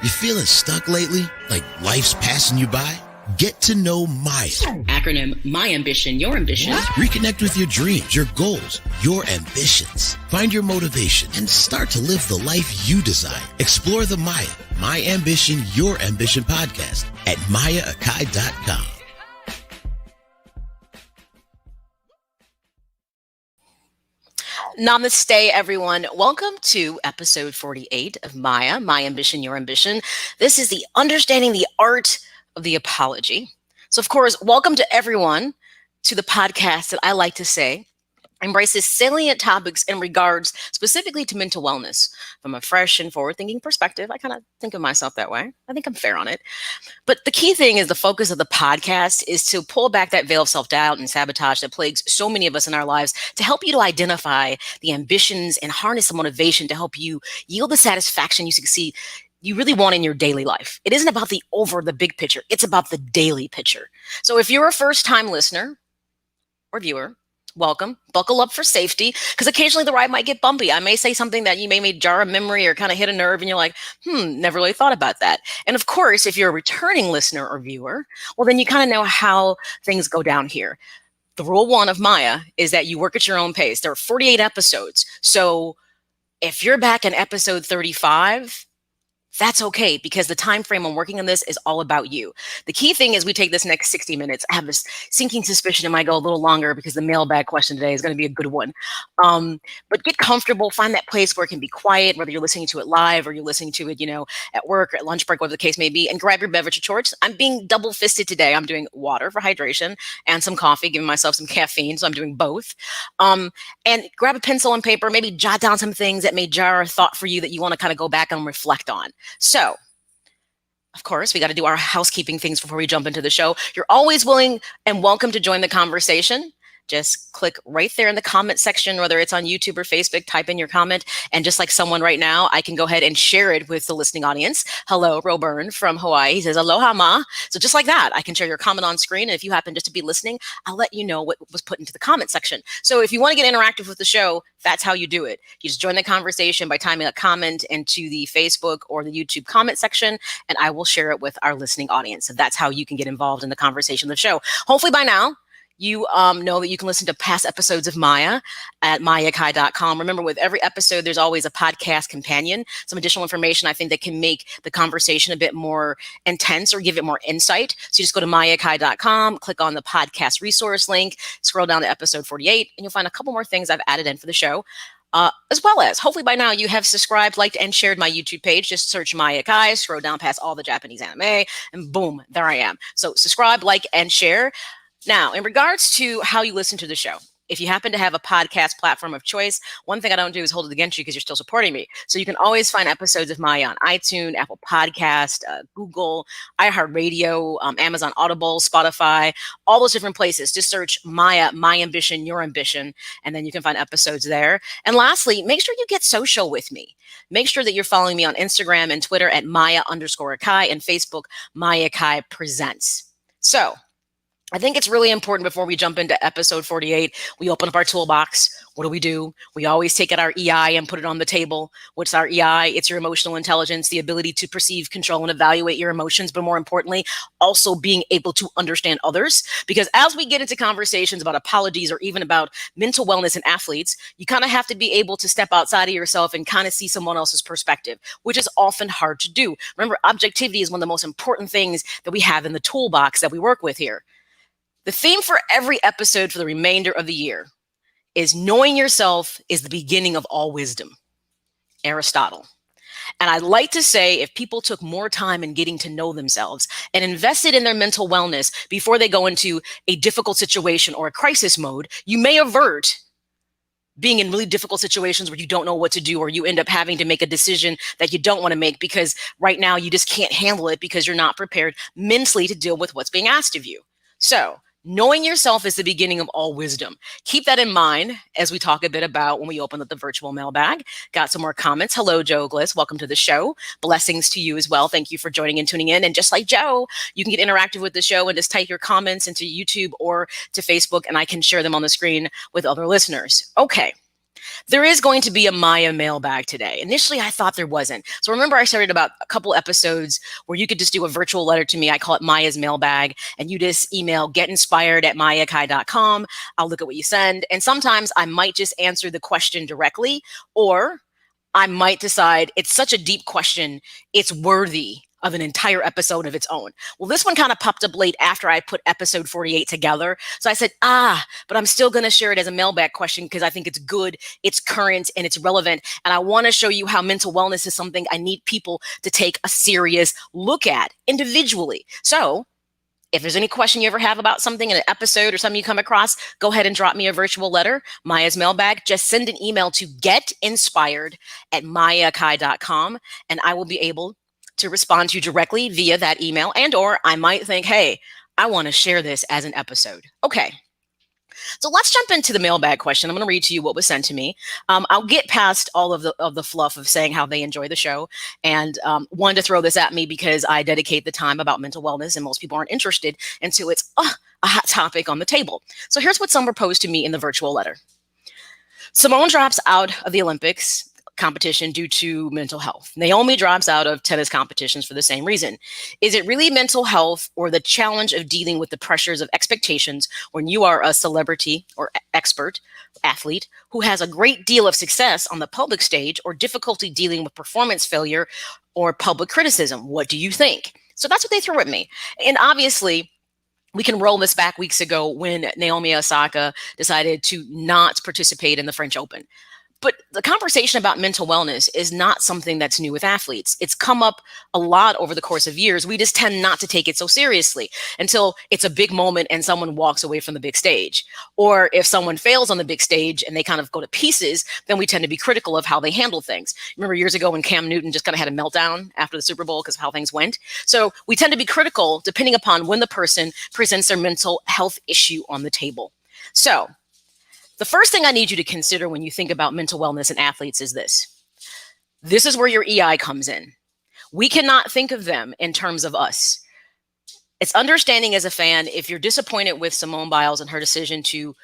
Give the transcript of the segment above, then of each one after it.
You feeling stuck lately? Like life's passing you by? Get to know M.A.Y.A. Acronym My Ambition, Your Ambition. Reconnect with your dreams, your goals, your ambitions. Find your motivation and start to live the life you desire. Explore the M.A.Y.A, My Ambition, Your Ambition podcast at M.A.Y.A.com. Namaste, everyone. Welcome to episode 48 of M.A.Y.A, My Ambition, Your Ambition. This is the understanding the art of the apology. So, of course, welcome to everyone to the podcast that I like to say embraces salient topics in regards specifically to mental wellness from a fresh and forward-thinking perspective. I kind of think of myself that way. I think I'm fair on it. But the key thing is the focus of the podcast is to pull back that veil of self-doubt and sabotage that plagues so many of us in our lives to help you to identify the ambitions and harness the motivation to help you yield the satisfaction you succeed you really want in your daily life. It isn't about the big picture. It's about the daily picture. So if you're a first-time listener or viewer, welcome. Buckle up for safety, because occasionally the ride might get bumpy. I may say something that you may jar a memory or kind of hit a nerve, and you're like, never really thought about that. And of course, if you're a returning listener or viewer, well, then you kind of know how things go down here. The rule one of M.A.Y.A is that you work at your own pace. There are 48 episodes. So if you're back in episode 35, that's okay, because the time frame I'm working on this is all about you. The key thing is we take this next 60 minutes. I have this sinking suspicion it might go a little longer because the mailbag question today is going to be a good one. But get comfortable, find that place where it can be quiet, whether you're listening to it live or you're listening to it, at work or at lunch break, whatever the case may be, and grab your beverage of choice. I'm being double-fisted today. I'm doing water for hydration and some coffee, giving myself some caffeine, so I'm doing both. And grab a pencil and paper, maybe jot down some things that may jar a thought for you that you want to kind of go back and reflect on. So, of course, we got to do our housekeeping things before we jump into the show. You're always willing and welcome to join the conversation. Just click right there in the comment section, whether it's on YouTube or Facebook, type in your comment. And just like someone right now, I can go ahead and share it with the listening audience. Hello, Roburn from Hawaii. He says, aloha, ma. So just like that, I can share your comment on screen. And if you happen just to be listening, I'll let you know what was put into the comment section. So if you want to get interactive with the show, that's how you do it. You just join the conversation by typing a comment into the Facebook or the YouTube comment section, and I will share it with our listening audience. So that's how you can get involved in the conversation of the show. Hopefully by now, you know that you can listen to past episodes of M.A.Y.A at M.A.Y.A.com. Remember, with every episode, there's always a podcast companion, some additional information I think that can make the conversation a bit more intense or give it more insight. So you just go to M.A.Y.A.com, click on the podcast resource link, scroll down to episode 48, and you'll find a couple more things I've added in for the show. As well as, hopefully by now, you have subscribed, liked, and shared my YouTube page. Just search M.A.Y.A, scroll down past all the Japanese anime, and boom, there I am. So subscribe, like, and share. Now, in regards to how you listen to the show, if you happen to have a podcast platform of choice, one thing I don't do is hold it against you because you're still supporting me. So you can always find episodes of M.A.Y.A on iTunes, Apple Podcast, Google, iHeartRadio, Amazon Audible, Spotify, all those different places. Just search M.A.Y.A, My Ambition, Your Ambition, and then you can find episodes there. And lastly, make sure you get social with me. Make sure that you're following me on Instagram and Twitter at M.A.Y.A_Akai and Facebook, M.A.Y.A Kai Presents. So, I think it's really important before we jump into episode 48, we open up our toolbox. What do? We always take out our EI and put it on the table. What's our EI? It's your emotional intelligence, the ability to perceive, control, and evaluate your emotions, but more importantly, also being able to understand others. Because as we get into conversations about apologies or even about mental wellness in athletes, you kind of have to be able to step outside of yourself and kind of see someone else's perspective, which is often hard to do. Remember, objectivity is one of the most important things that we have in the toolbox that we work with here. The theme for every episode for the remainder of the year is knowing yourself is the beginning of all wisdom. Aristotle. And I'd like to say if people took more time in getting to know themselves and invested in their mental wellness before they go into a difficult situation or a crisis mode, you may avert being in really difficult situations where you don't know what to do, or you end up having to make a decision that you don't want to make because right now you just can't handle it because you're not prepared mentally to deal with what's being asked of you. So, knowing yourself is the beginning of all wisdom. Keep that in mind as we talk a bit about when we open up the virtual mailbag. Got some more comments. Hello, Joe Gliss. Welcome to the show. Blessings to you as well. Thank you for joining and tuning in. And just like Joe, you can get interactive with the show and just type your comments into YouTube or to Facebook, and I can share them on the screen with other listeners. Okay. There is going to be a Maya mailbag today. Initially, I thought there wasn't. So remember, I started about a couple episodes where you could just do a virtual letter to me. I call it Maya's mailbag. And you just email getinspired@mayacai.com. I'll look at what you send. And sometimes I might just answer the question directly, or I might decide it's such a deep question, it's worthy of an entire episode of its own. Well, this one kind of popped up late after I put episode 48 together. So I said, but I'm still going to share it as a mailbag question because I think it's good, it's current, and it's relevant. And I want to show you how mental wellness is something I need people to take a serious look at individually. So if there's any question you ever have about something in an episode or something you come across, go ahead and drop me a virtual letter, Maya's mailbag. Just send an email to getinspired@mayacai.com, and I will be able to respond to you directly via that email. And or I might think, hey, I want to share this as an episode. Okay. So let's jump into the mailbag question. I'm going to read to you what was sent to me. I'll get past all of the fluff of saying how they enjoy the show, and wanted to throw this at me because I dedicate the time about mental wellness, and most people aren't interested until it's a hot topic on the table. So here's what some proposed to me in the virtual letter. Simone drops out of the Olympics competition due to mental health. Naomi drops out of tennis competitions for the same reason. Is it really mental health or the challenge of dealing with the pressures of expectations when you are a celebrity or expert athlete who has a great deal of success on the public stage, or difficulty dealing with performance failure or public criticism? What do you think? So that's what they threw at me. And obviously, we can roll this back weeks ago when Naomi Osaka decided to not participate in the French Open. But the conversation about mental wellness is not something that's new with athletes. It's come up a lot over the course of years. We just tend not to take it so seriously until it's a big moment and someone walks away from the big stage. Or if someone fails on the big stage and they kind of go to pieces, then we tend to be critical of how they handle things. Remember years ago when Cam Newton just kind of had a meltdown after the Super Bowl because of how things went? So we tend to be critical depending upon when the person presents their mental health issue on the table. So the first thing I need you to consider when you think about mental wellness in athletes is this. This is where your EI comes in. We cannot think of them in terms of us. It's understanding as a fan, if you're disappointed with Simone Biles and her decision to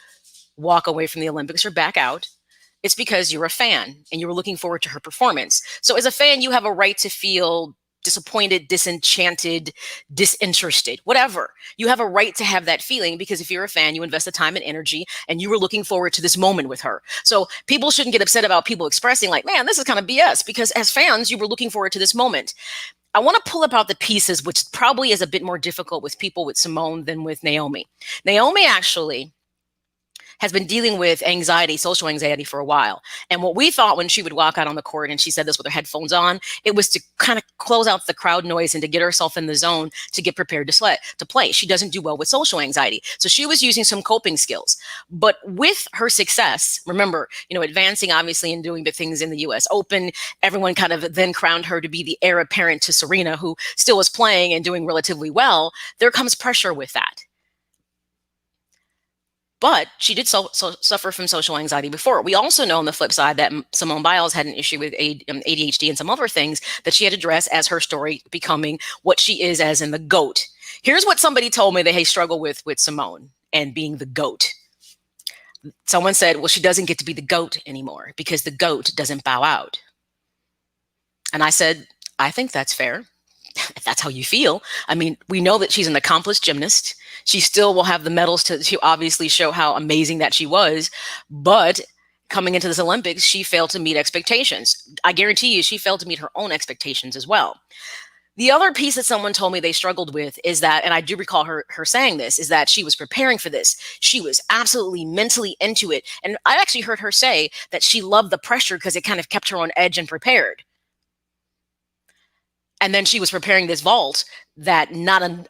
walk away from the Olympics or back out, it's because you're a fan and you were looking forward to her performance. So as a fan, you have a right to feel disappointed, disenchanted, disinterested, whatever. You have a right to have that feeling because if you're a fan, you invest the time and energy and you were looking forward to this moment with her. So people shouldn't get upset about people expressing like, man, this is kind of BS, because as fans, you were looking forward to this moment. I want to pull about the pieces, which probably is a bit more difficult with people with Simone than with Naomi. Naomi actually has been dealing with anxiety, social anxiety, for a while. And what we thought when she would walk out on the court, and she said this with her headphones on, it was to kind of close out the crowd noise and to get herself in the zone to get prepared to play. She doesn't do well with social anxiety. So she was using some coping skills. But with her success, remember, advancing obviously and doing big things in the US Open, everyone kind of then crowned her to be the heir apparent to Serena, who still was playing and doing relatively well. There comes pressure with that. But she did suffer from social anxiety before. We also know on the flip side that Simone Biles had an issue with ADHD and some other things that she had to address as her story becoming what she is as in the GOAT. Here's what somebody told me they struggle with Simone and being the GOAT. Someone said, well, she doesn't get to be the GOAT anymore because the GOAT doesn't bow out. And I said, I think that's fair. If that's how you feel. I mean, we know that she's an accomplished gymnast. She still will have the medals to obviously show how amazing that she was. But coming into this Olympics, she failed to meet expectations. I guarantee you she failed to meet her own expectations as well. The other piece that someone told me they struggled with is that, and I do recall her saying this, is that she was preparing for this. She was absolutely mentally into it. And I actually heard her say that she loved the pressure because it kind of kept her on edge and prepared. And then she was preparing this vault that not a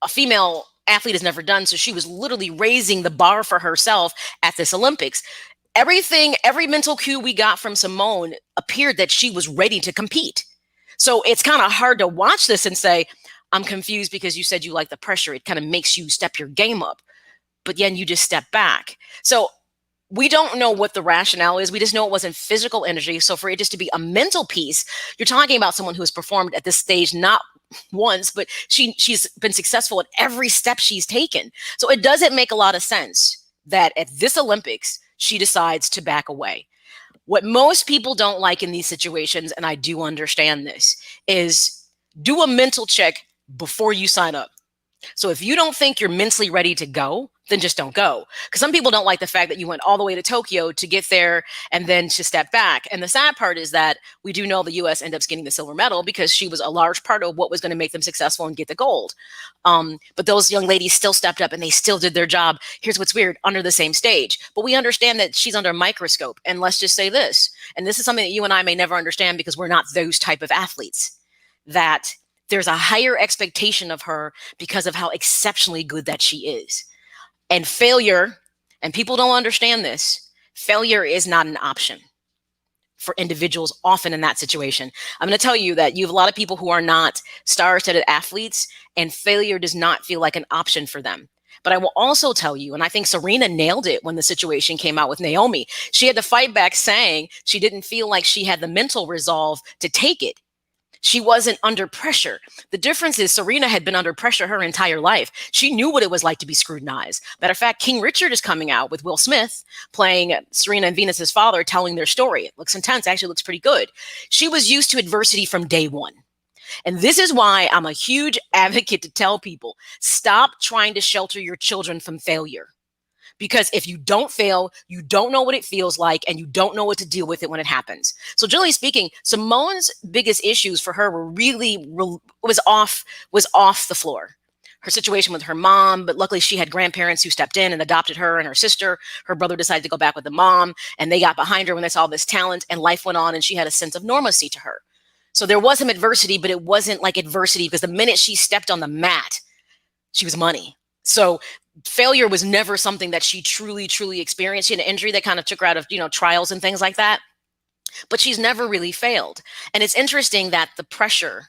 female athlete has never done. So she was literally raising the bar for herself at this Olympics. Every mental cue we got from Simone appeared that she was ready to compete. So it's kind of hard to watch this and say, I'm confused because you said you like the pressure. It kind of makes you step your game up, but then you just step back. So we don't know what the rationale is. We just know it wasn't physical energy. So for it just to be a mental piece, you're talking about someone who has performed at this stage, not once, but she's been successful at every step she's taken. So it doesn't make a lot of sense that at this Olympics, she decides to back away. What most people don't like in these situations, and I do understand this, is do a mental check before you sign up. So if you don't think you're mentally ready to go, then just don't go. Because some people don't like the fact that you went all the way to Tokyo to get there and then to step back. And the sad part is that we do know the US ended up getting the silver medal because she was a large part of what was going to make them successful and get the gold. But those young ladies still stepped up and they still did their job. Here's what's weird, under the same stage. But we understand that she's under a microscope. And let's just say this, and this is something that you and I may never understand because we're not those type of athletes, that there's a higher expectation of her because of how exceptionally good that she is. And failure, and people don't understand this, failure is not an option for individuals often in that situation. I'm going to tell you that you have a lot of people who are not star-studded athletes, and failure does not feel like an option for them. But I will also tell you, and I think Serena nailed it when the situation came out with Naomi. She had to fight back saying she didn't feel like she had the mental resolve to take it. She wasn't under pressure. The difference is Serena had been under pressure her entire life. She knew what it was like to be scrutinized. Matter of fact, King Richard is coming out with Will Smith playing Serena and Venus's father, telling their story. It looks intense. Actually looks pretty good. She was used to adversity from day one. And this is why I'm a huge advocate to tell people, stop trying to shelter your children from failure. Because if you don't fail, you don't know what it feels like, and you don't know what to deal with it when it happens. So generally speaking, Simone's biggest issues for her were really was off the floor. Her situation with her mom, but luckily she had grandparents who stepped in and adopted her and her sister. Her brother decided to go back with the mom, and they got behind her when they saw this talent, and life went on, and she had a sense of normalcy to her. So there was some adversity, but it wasn't like adversity because the minute she stepped on the mat, she was money. So failure was never something that she truly experienced. She had an injury that kind of took her out of, trials and things like that. But she's never really failed. And it's interesting that the pressure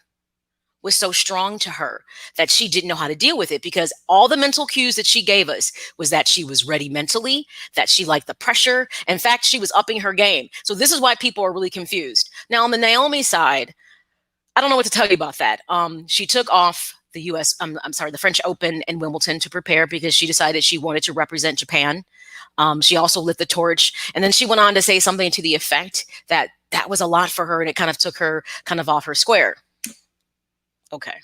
was so strong to her that she didn't know how to deal with it, because all the mental cues that she gave us was that she was ready mentally, that she liked the pressure. In fact, she was upping her game. So this is why people are really confused. Now, on the Naomi side, I don't know what to tell you about that. She took off the the French Open and Wimbledon to prepare because she decided she wanted to represent Japan. She also lit the torch. And then she went on to say something to the effect that that was a lot for her and it kind of took her kind of off her square. Okay.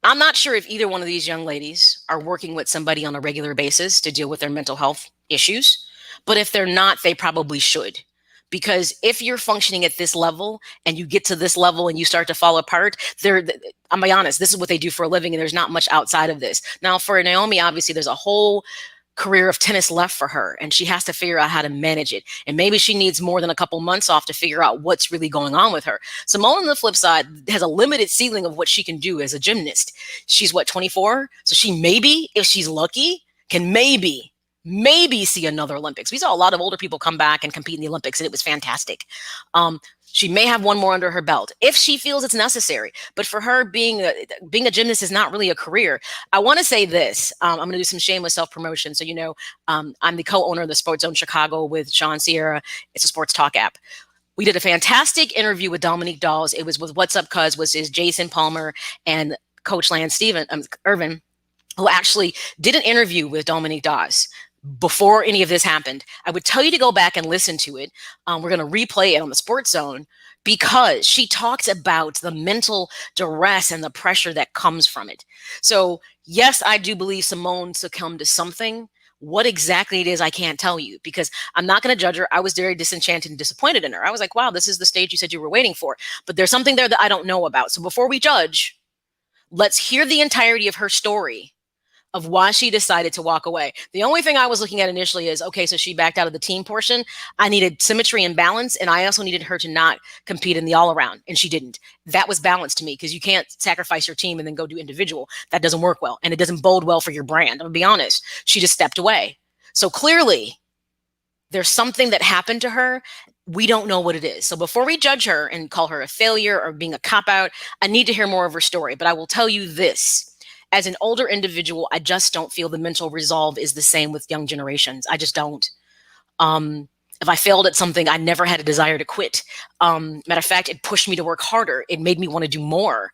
I'm not sure if either one of these young ladies are working with somebody on a regular basis to deal with their mental health issues, but if they're not, they probably should. Because if you're functioning at this level and you get to this level and you start to fall apart, I'm be honest, this is what they do for a living and there's not much outside of this. Now for Naomi, obviously there's a whole career of tennis left for her and she has to figure out how to manage it. And maybe she needs more than a couple months off to figure out what's really going on with her. Simone, on the flip side, has a limited ceiling of what she can do as a gymnast. She's 24? So she maybe, if she's lucky, can maybe see another Olympics. We saw a lot of older people come back and compete in the Olympics, and it was fantastic. She may have one more under her belt if she feels it's necessary. But for her, being a gymnast is not really a career. I want to say this. I'm going to do some shameless self-promotion. So, I'm the co-owner of the Sports Zone Chicago with Sean Sierra. It's a sports talk app. We did a fantastic interview with Dominique Dawes. It was with What's Up Cuz, is Jason Palmer and Coach Lance Irvin, who actually did an interview with Dominique Dawes before any of this happened. I would tell you to go back and listen to it. We're going to replay it on the Sports Zone because she talks about the mental duress and the pressure that comes from it. So yes, I do believe Simone succumbed to something. What exactly it is, I can't tell you because I'm not going to judge her. I was very disenchanted and disappointed in her. I was like, wow, this is the stage you said you were waiting for. But there's something there that I don't know about. So before we judge, let's hear the entirety of her story of why she decided to walk away. The only thing I was looking at initially is, okay, so she backed out of the team portion. I needed symmetry and balance, and I also needed her to not compete in the all-around, and she didn't. That was balance to me because you can't sacrifice your team and then go do individual. That doesn't work well, and it doesn't bode well for your brand. I'm gonna be honest. She just stepped away. So clearly, there's something that happened to her. We don't know what it is. So before we judge her and call her a failure or being a cop-out, I need to hear more of her story. But I will tell you this. As an older individual, I just don't feel the mental resolve is the same with young generations. I just don't. If I failed at something, I never had a desire to quit. Matter of fact, it pushed me to work harder. It made me want to do more.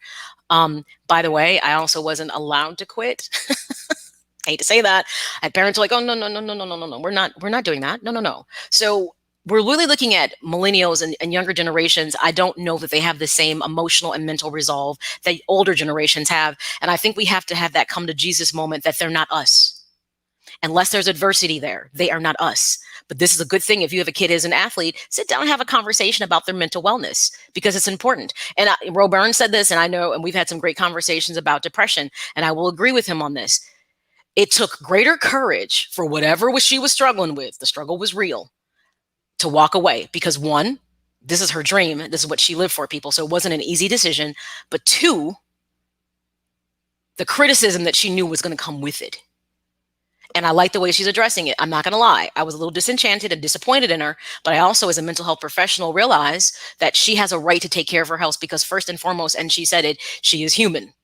By the way, I also wasn't allowed to quit. I hate to say that. I had parents were like, oh, no. We're not doing that. No. So we're really looking at millennials and younger generations. I don't know that they have the same emotional and mental resolve that older generations have. And I think we have to have that come to Jesus moment that they're not us. Unless there's adversity there, they are not us. But this is a good thing. If you have a kid as an athlete, sit down and have a conversation about their mental wellness because it's important. And Ro Burns said this, and I know, and we've had some great conversations about depression, and I will agree with him on this. It took greater courage for whatever she was struggling with. The struggle was real, to walk away because one, this is her dream. This is what she lived for, people. So it wasn't an easy decision. But two, the criticism that she knew was going to come with it. And I like the way she's addressing it. I'm not going to lie. I was a little disenchanted and disappointed in her, but I also, as a mental health professional, realize that she has a right to take care of her health because first and foremost, and she said it, she is human.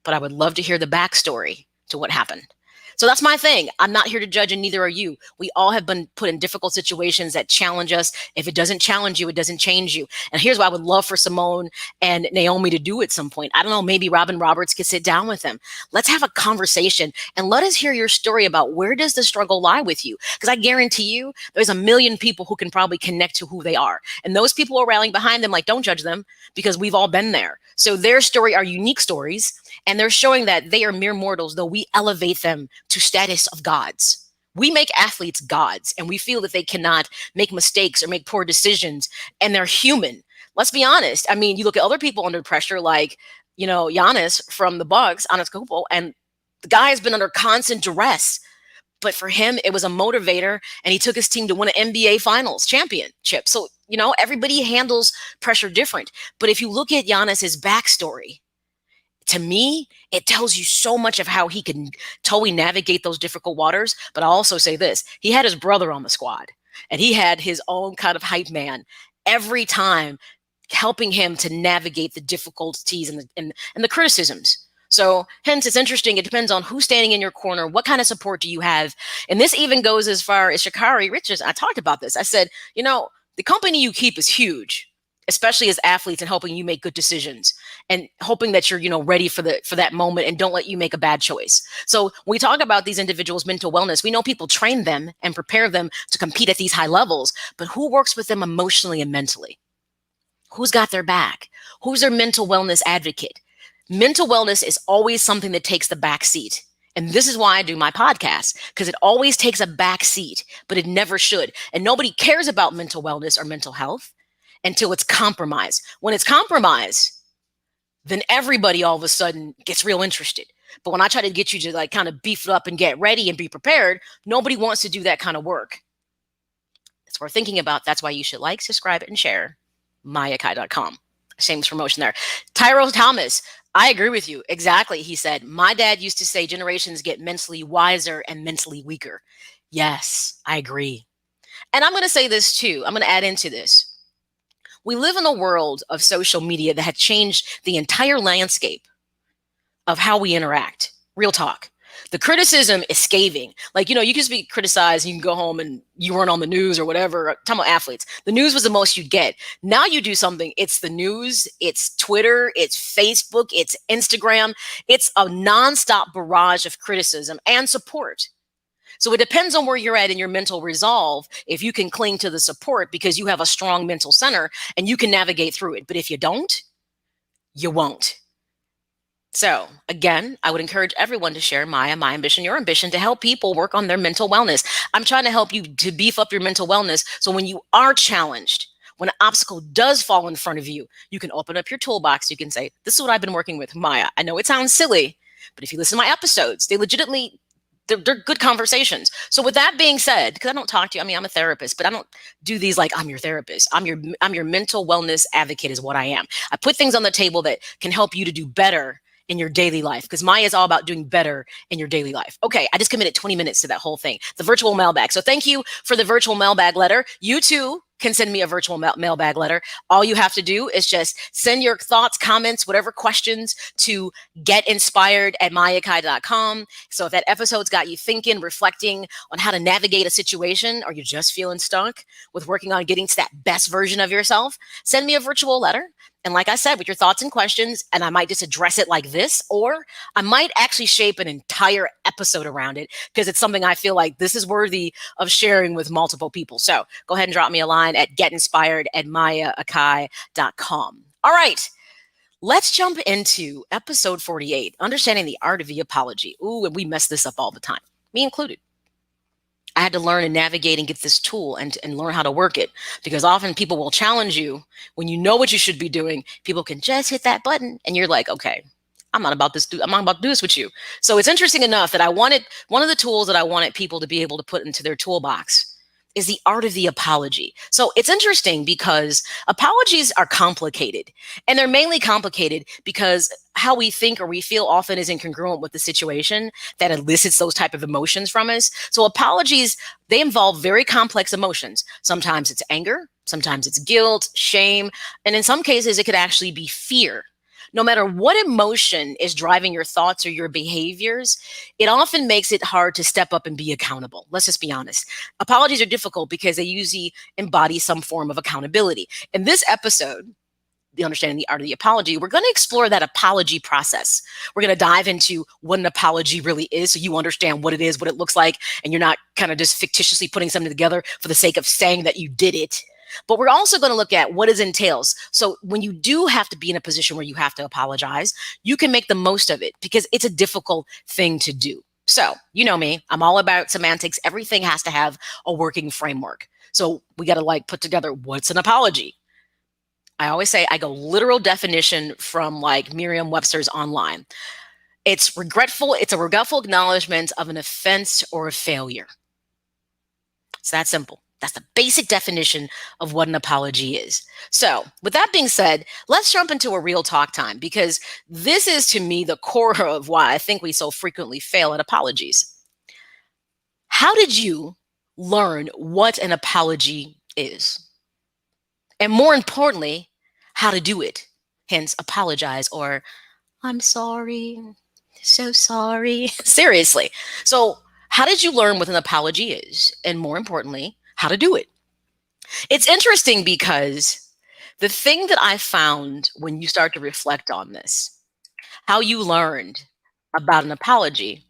But I would love to hear the backstory to what happened. So that's my thing. I'm not here to judge, and neither are you. We all have been put in difficult situations that challenge us. If it doesn't challenge you, it doesn't change you. And here's what I would love for Simone and Naomi to do at some point. I don't know, maybe Robin Roberts could sit down with them. Let's have a conversation and let us hear your story about where does the struggle lie with you? Because I guarantee you there's a million people who can probably connect to who they are. And those people are rallying behind them like, don't judge them because we've all been there. So their story are unique stories. And they're showing that they are mere mortals, though we elevate them to status of gods. We make athletes gods, and we feel that they cannot make mistakes or make poor decisions, and they're human. Let's be honest. I mean, you look at other people under pressure, like, Giannis from the Bucks, Antetokounmpo, and the guy has been under constant duress. But for him, it was a motivator, and he took his team to win an NBA Finals championship. So, everybody handles pressure different. But if you look at Giannis's backstory, to me, it tells you so much of how he can totally navigate those difficult waters. But I'll also say this, he had his brother on the squad, and he had his own kind of hype man every time helping him to navigate the difficulties and the criticisms. So hence, it's interesting. It depends on who's standing in your corner. What kind of support do you have? And this even goes as far as Sha'Carri Richards. I talked about this. I said, the company you keep is huge, especially as athletes, and helping you make good decisions and hoping that you're, ready for that moment and don't let you make a bad choice. So when we talk about these individuals' mental wellness, we know people train them and prepare them to compete at these high levels, but who works with them emotionally and mentally? Who's got their back? Who's their mental wellness advocate? Mental wellness is always something that takes the back seat. And this is why I do my podcast, because it always takes a back seat, but it never should. And nobody cares about mental wellness or mental health until it's compromised. When it's compromised, then everybody all of a sudden gets real interested. But when I try to get you to kind of beef it up and get ready and be prepared, nobody wants to do that kind of work. That's worth thinking about. That's why you should like, subscribe, and share M.A.Y.A.com. Shameless promotion there. Tyrell Thomas, I agree with you. Exactly. He said, my dad used to say generations get mentally wiser and mentally weaker. Yes, I agree. And I'm going to say this too. I'm going to add into this. We live in a world of social media that had changed the entire landscape of how we interact. Real talk. The criticism is scathing. You can just be criticized and you can go home and you weren't on the news or whatever. Talking about athletes. The news was the most you'd get. Now you do something. It's the news. It's Twitter. It's Facebook. It's Instagram. It's a nonstop barrage of criticism and support. So it depends on where you're at in your mental resolve, if you can cling to the support because you have a strong mental center and you can navigate through it. But if you don't, you won't. So again, I would encourage everyone to share My Ambition, Your Ambition, to help people work on their mental wellness. I'm trying to help you to beef up your mental wellness. So when you are challenged, when an obstacle does fall in front of you, you can open up your toolbox. You can say, this is what I've been working with, Maya. I know it sounds silly, but if you listen to my episodes, they're good conversations. So with that being said, because I don't talk to you, I'm a therapist, but I don't do these like I'm your therapist. I'm your mental wellness advocate is what I am. I put things on the table that can help you to do better in your daily life, because Maya is all about doing better in your daily life. Okay, I just committed 20 minutes to that whole thing, the virtual mailbag. So thank you for the virtual mailbag letter. You too can send me a virtual mailbag letter. All you have to do is just send your thoughts, comments, whatever questions to getinspired@mayakai.com. So if that episode's got you thinking, reflecting on how to navigate a situation, or you're just feeling stuck with working on getting to that best version of yourself, send me a virtual letter. And like I said, with your thoughts and questions, and I might just address it like this, or I might actually shape an entire episode around it because it's something I feel like this is worthy of sharing with multiple people. So go ahead and drop me a line at getinspired@mayakai.com. All right. Let's jump into episode 48, Understanding the Art of the Apology. Ooh, and we mess this up all the time, me included. I had to learn and navigate and get this tool and learn how to work it, because often people will challenge you when you know what you should be doing. People can just hit that button and you're like, okay, I'm not about to do this with you. So it's interesting enough that one of the tools that I wanted people to be able to put into their toolbox is the art of the apology. So it's interesting because apologies are complicated, and they're mainly complicated because how we think or we feel often is incongruent with the situation that elicits those type of emotions from us. So apologies, they involve very complex emotions. Sometimes it's anger, sometimes it's guilt, shame, and in some cases it could actually be fear. No matter what emotion is driving your thoughts or your behaviors, it often makes it hard to step up and be accountable. Let's just be honest. Apologies are difficult because they usually embody some form of accountability. In this episode, the Understanding the Art of the Apology, we're going to explore that apology process. We're going to dive into what an apology really is so you understand what it is, what it looks like, and you're not kind of just fictitiously putting something together for the sake of saying that you did it. But we're also going to look at what it entails. So when you do have to be in a position where you have to apologize, you can make the most of it because it's a difficult thing to do. So you know me, I'm all about semantics. Everything has to have a working framework. So we got to put together what's an apology. I always say I go literal definition from Merriam-Webster's online. It's a regretful acknowledgement of an offense or a failure. It's that simple. That's the basic definition of what an apology is. So with that being said, let's jump into a real talk time, because this is, to me, the core of why I think we so frequently fail at apologies. How did you learn what an apology is? And more importantly, how to do it. Hence, apologize or I'm sorry, so sorry. Seriously. So how did you learn what an apology is? And more importantly, how to do it? It's interesting because the thing that I found when you start to reflect on this, how you learned about an apology,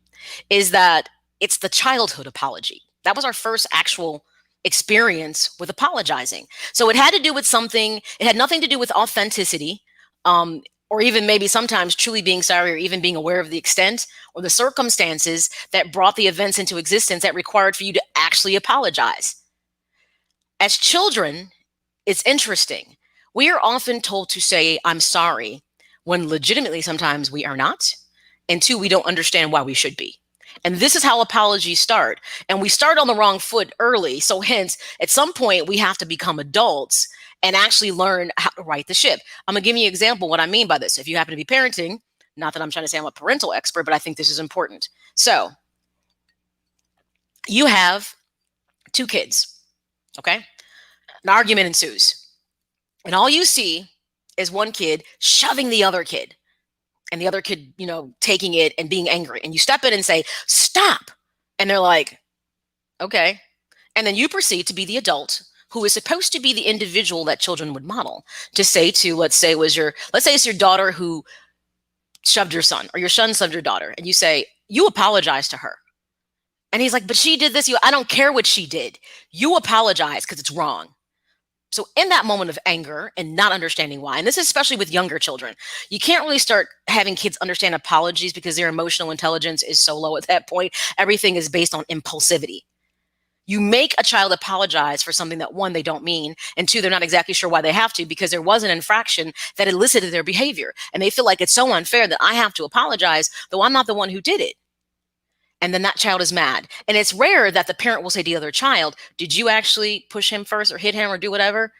is that it's the childhood apology. That was our first actual experience with apologizing. So it had to do with something, it had nothing to do with authenticity, or even maybe sometimes truly being sorry, or even being aware of the extent or the circumstances that brought the events into existence that required for you to actually apologize. As children, it's interesting. We are often told to say, I'm sorry, when legitimately sometimes we are not. And two, we don't understand why we should be. And this is how apologies start. And we start on the wrong foot early. So hence, at some point, we have to become adults and actually learn how to right the ship. I'm going to give you an example what I mean by this. If you happen to be parenting, not that I'm trying to say I'm a parental expert, but I think this is important. So you have two kids. Okay. An argument ensues. And all you see is one kid shoving the other kid, and the other kid, taking it and being angry. And you step in and say, stop. And they're like, okay. And then you proceed to be the adult who is supposed to be the individual that children would model, to say to, let's say it's your daughter who shoved your son, or your son shoved your daughter. And you say, you apologize to her. And he's like, but she did this. I don't care what she did. You apologize because it's wrong. So in that moment of anger and not understanding why, and this is especially with younger children, you can't really start having kids understand apologies because their emotional intelligence is so low at that point. Everything is based on impulsivity. You make a child apologize for something that, one, they don't mean, and two, they're not exactly sure why they have to, because there was an infraction that elicited their behavior. And they feel like it's so unfair that I have to apologize, though I'm not the one who did it. And then that child is mad. And it's rare that the parent will say to the other child, did you actually push him first or hit him or do whatever?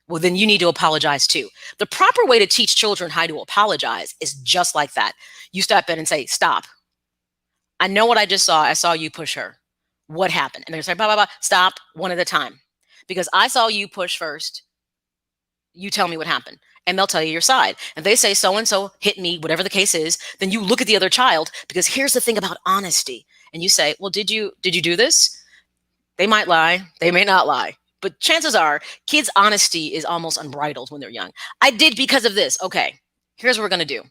Well, then you need to apologize too. The proper way to teach children how to apologize is just like that. You step in and say, stop. I know what I just saw. I saw you push her. What happened? And they're saying, blah, blah, blah. Stop, one at a time. Because I saw you push first. You tell me what happened. And they'll tell you your side. And they say, so-and-so hit me, whatever the case is. Then you look at the other child, because here's the thing about honesty. And you say, well, did you do this? They might lie. They may not lie. But chances are, kids' honesty is almost unbridled when they're young. I did because of this. Okay, here's what we're going to do.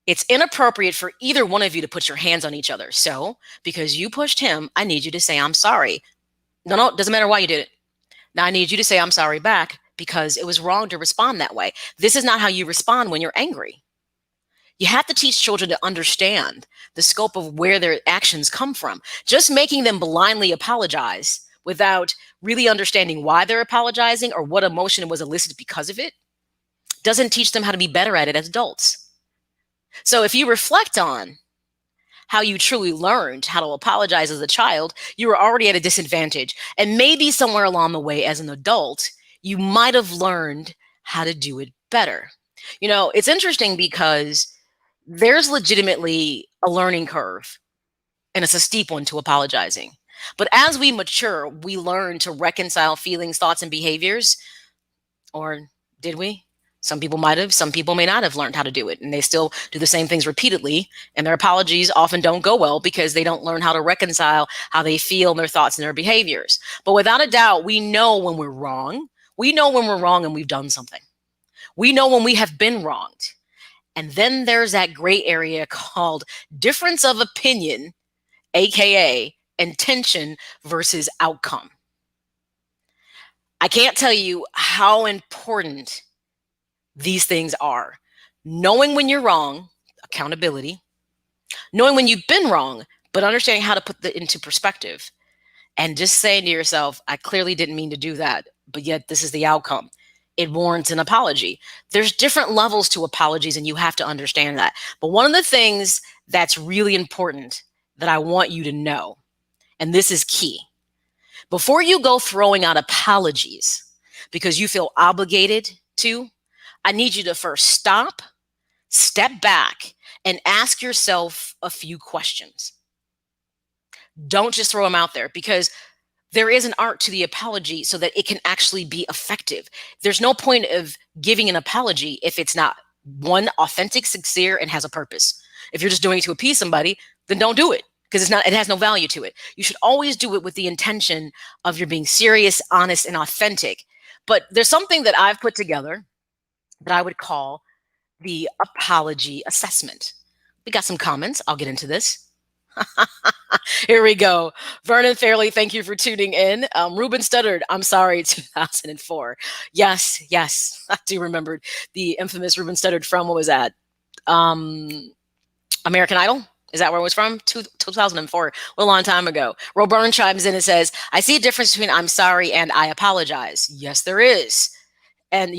It's inappropriate for either one of you to put your hands on each other. So, because you pushed him, I need you to say, I'm sorry. No, it doesn't matter why you did it. Now I need you to say, I'm sorry back because it was wrong to respond that way. This is not how you respond when you're angry. You have to teach children to understand the scope of where their actions come from. Just making them blindly apologize without really understanding why they're apologizing or what emotion was elicited because of it doesn't teach them how to be better at it as adults. So if you reflect on how you truly learned how to apologize as a child, you were already at a disadvantage. And maybe somewhere along the way as an adult, you might have learned how to do it better. It's interesting because there's legitimately a learning curve, and it's a steep one to apologizing. But as we mature, we learn to reconcile feelings, thoughts, and behaviors. Or did we? Some people might have, some people may not have learned how to do it, and they still do the same things repeatedly, and their apologies often don't go well because they don't learn how to reconcile how they feel and their thoughts and their behaviors. But without a doubt, we know when we're wrong. We know when we're wrong and we've done something. We know when we have been wronged. And then there's that gray area called difference of opinion, aka intention versus outcome. I can't tell you how important these things are. Knowing when you're wrong, accountability. Knowing when you've been wrong, but understanding how to put that into perspective. And just saying to yourself, I clearly didn't mean to do that, but yet this is the outcome. It warrants an apology. There's different levels to apologies, and you have to understand that. But one of the things that's really important that I want you to know, and this is key, before you go throwing out apologies because you feel obligated to, I need you to first stop, step back, and ask yourself a few questions. Don't just throw them out there, because there is an art to the apology so that it can actually be effective. There's no point of giving an apology if it's not, one, authentic, sincere, and has a purpose. If you're just doing it to appease somebody, then don't do it, because it has no value to it. You should always do it with the intention of you're being serious, honest, and authentic. But there's something that I've put together that I would call the apology assessment. We got some comments. I'll get into this. Here we go. Vernon Fairley, thank you for tuning in. Ruben stuttered, I'm sorry, 2004. Yes, I do remember the infamous Ruben stuttered from, what was that? American Idol? Is that where it was from? 2004, a long time ago. Roburn chimes in and says, I see a difference between I'm sorry and I apologize. Yes, there is. And,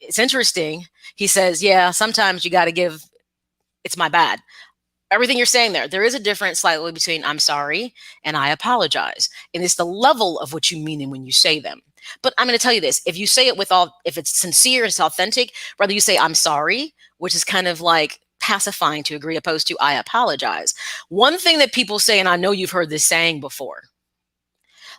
it's interesting. He says, yeah, sometimes you got to give, it's my bad. Everything you're saying there is a difference slightly between I'm sorry and I apologize. And it's the level of what you mean when you say them. But I'm going to tell you this, if you say it if it's sincere, it's authentic, rather you say I'm sorry, which is kind of like pacifying to agree, opposed to I apologize. One thing that people say, and I know you've heard this saying before,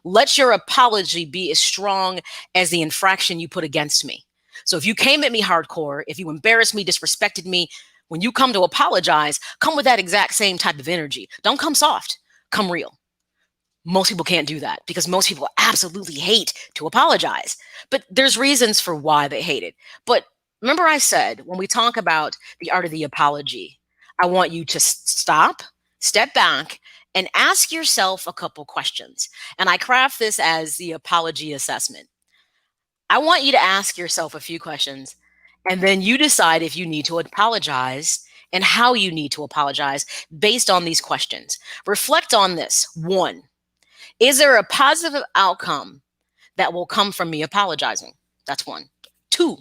let your apology be as strong as the infraction you put against me. So if you came at me hardcore, if you embarrassed me, disrespected me, when you come to apologize, come with that exact same type of energy. Don't come soft, come real. Most people can't do that because most people absolutely hate to apologize. But there's reasons for why they hate it. But remember I said, when we talk about the art of the apology, I want you to stop, step back, and ask yourself a couple questions. And I craft this as the apology assessment. I want you to ask yourself a few questions, and then you decide if you need to apologize and how you need to apologize based on these questions. Reflect on this. 1, is there a positive outcome that will come from me apologizing? That's 1. 2,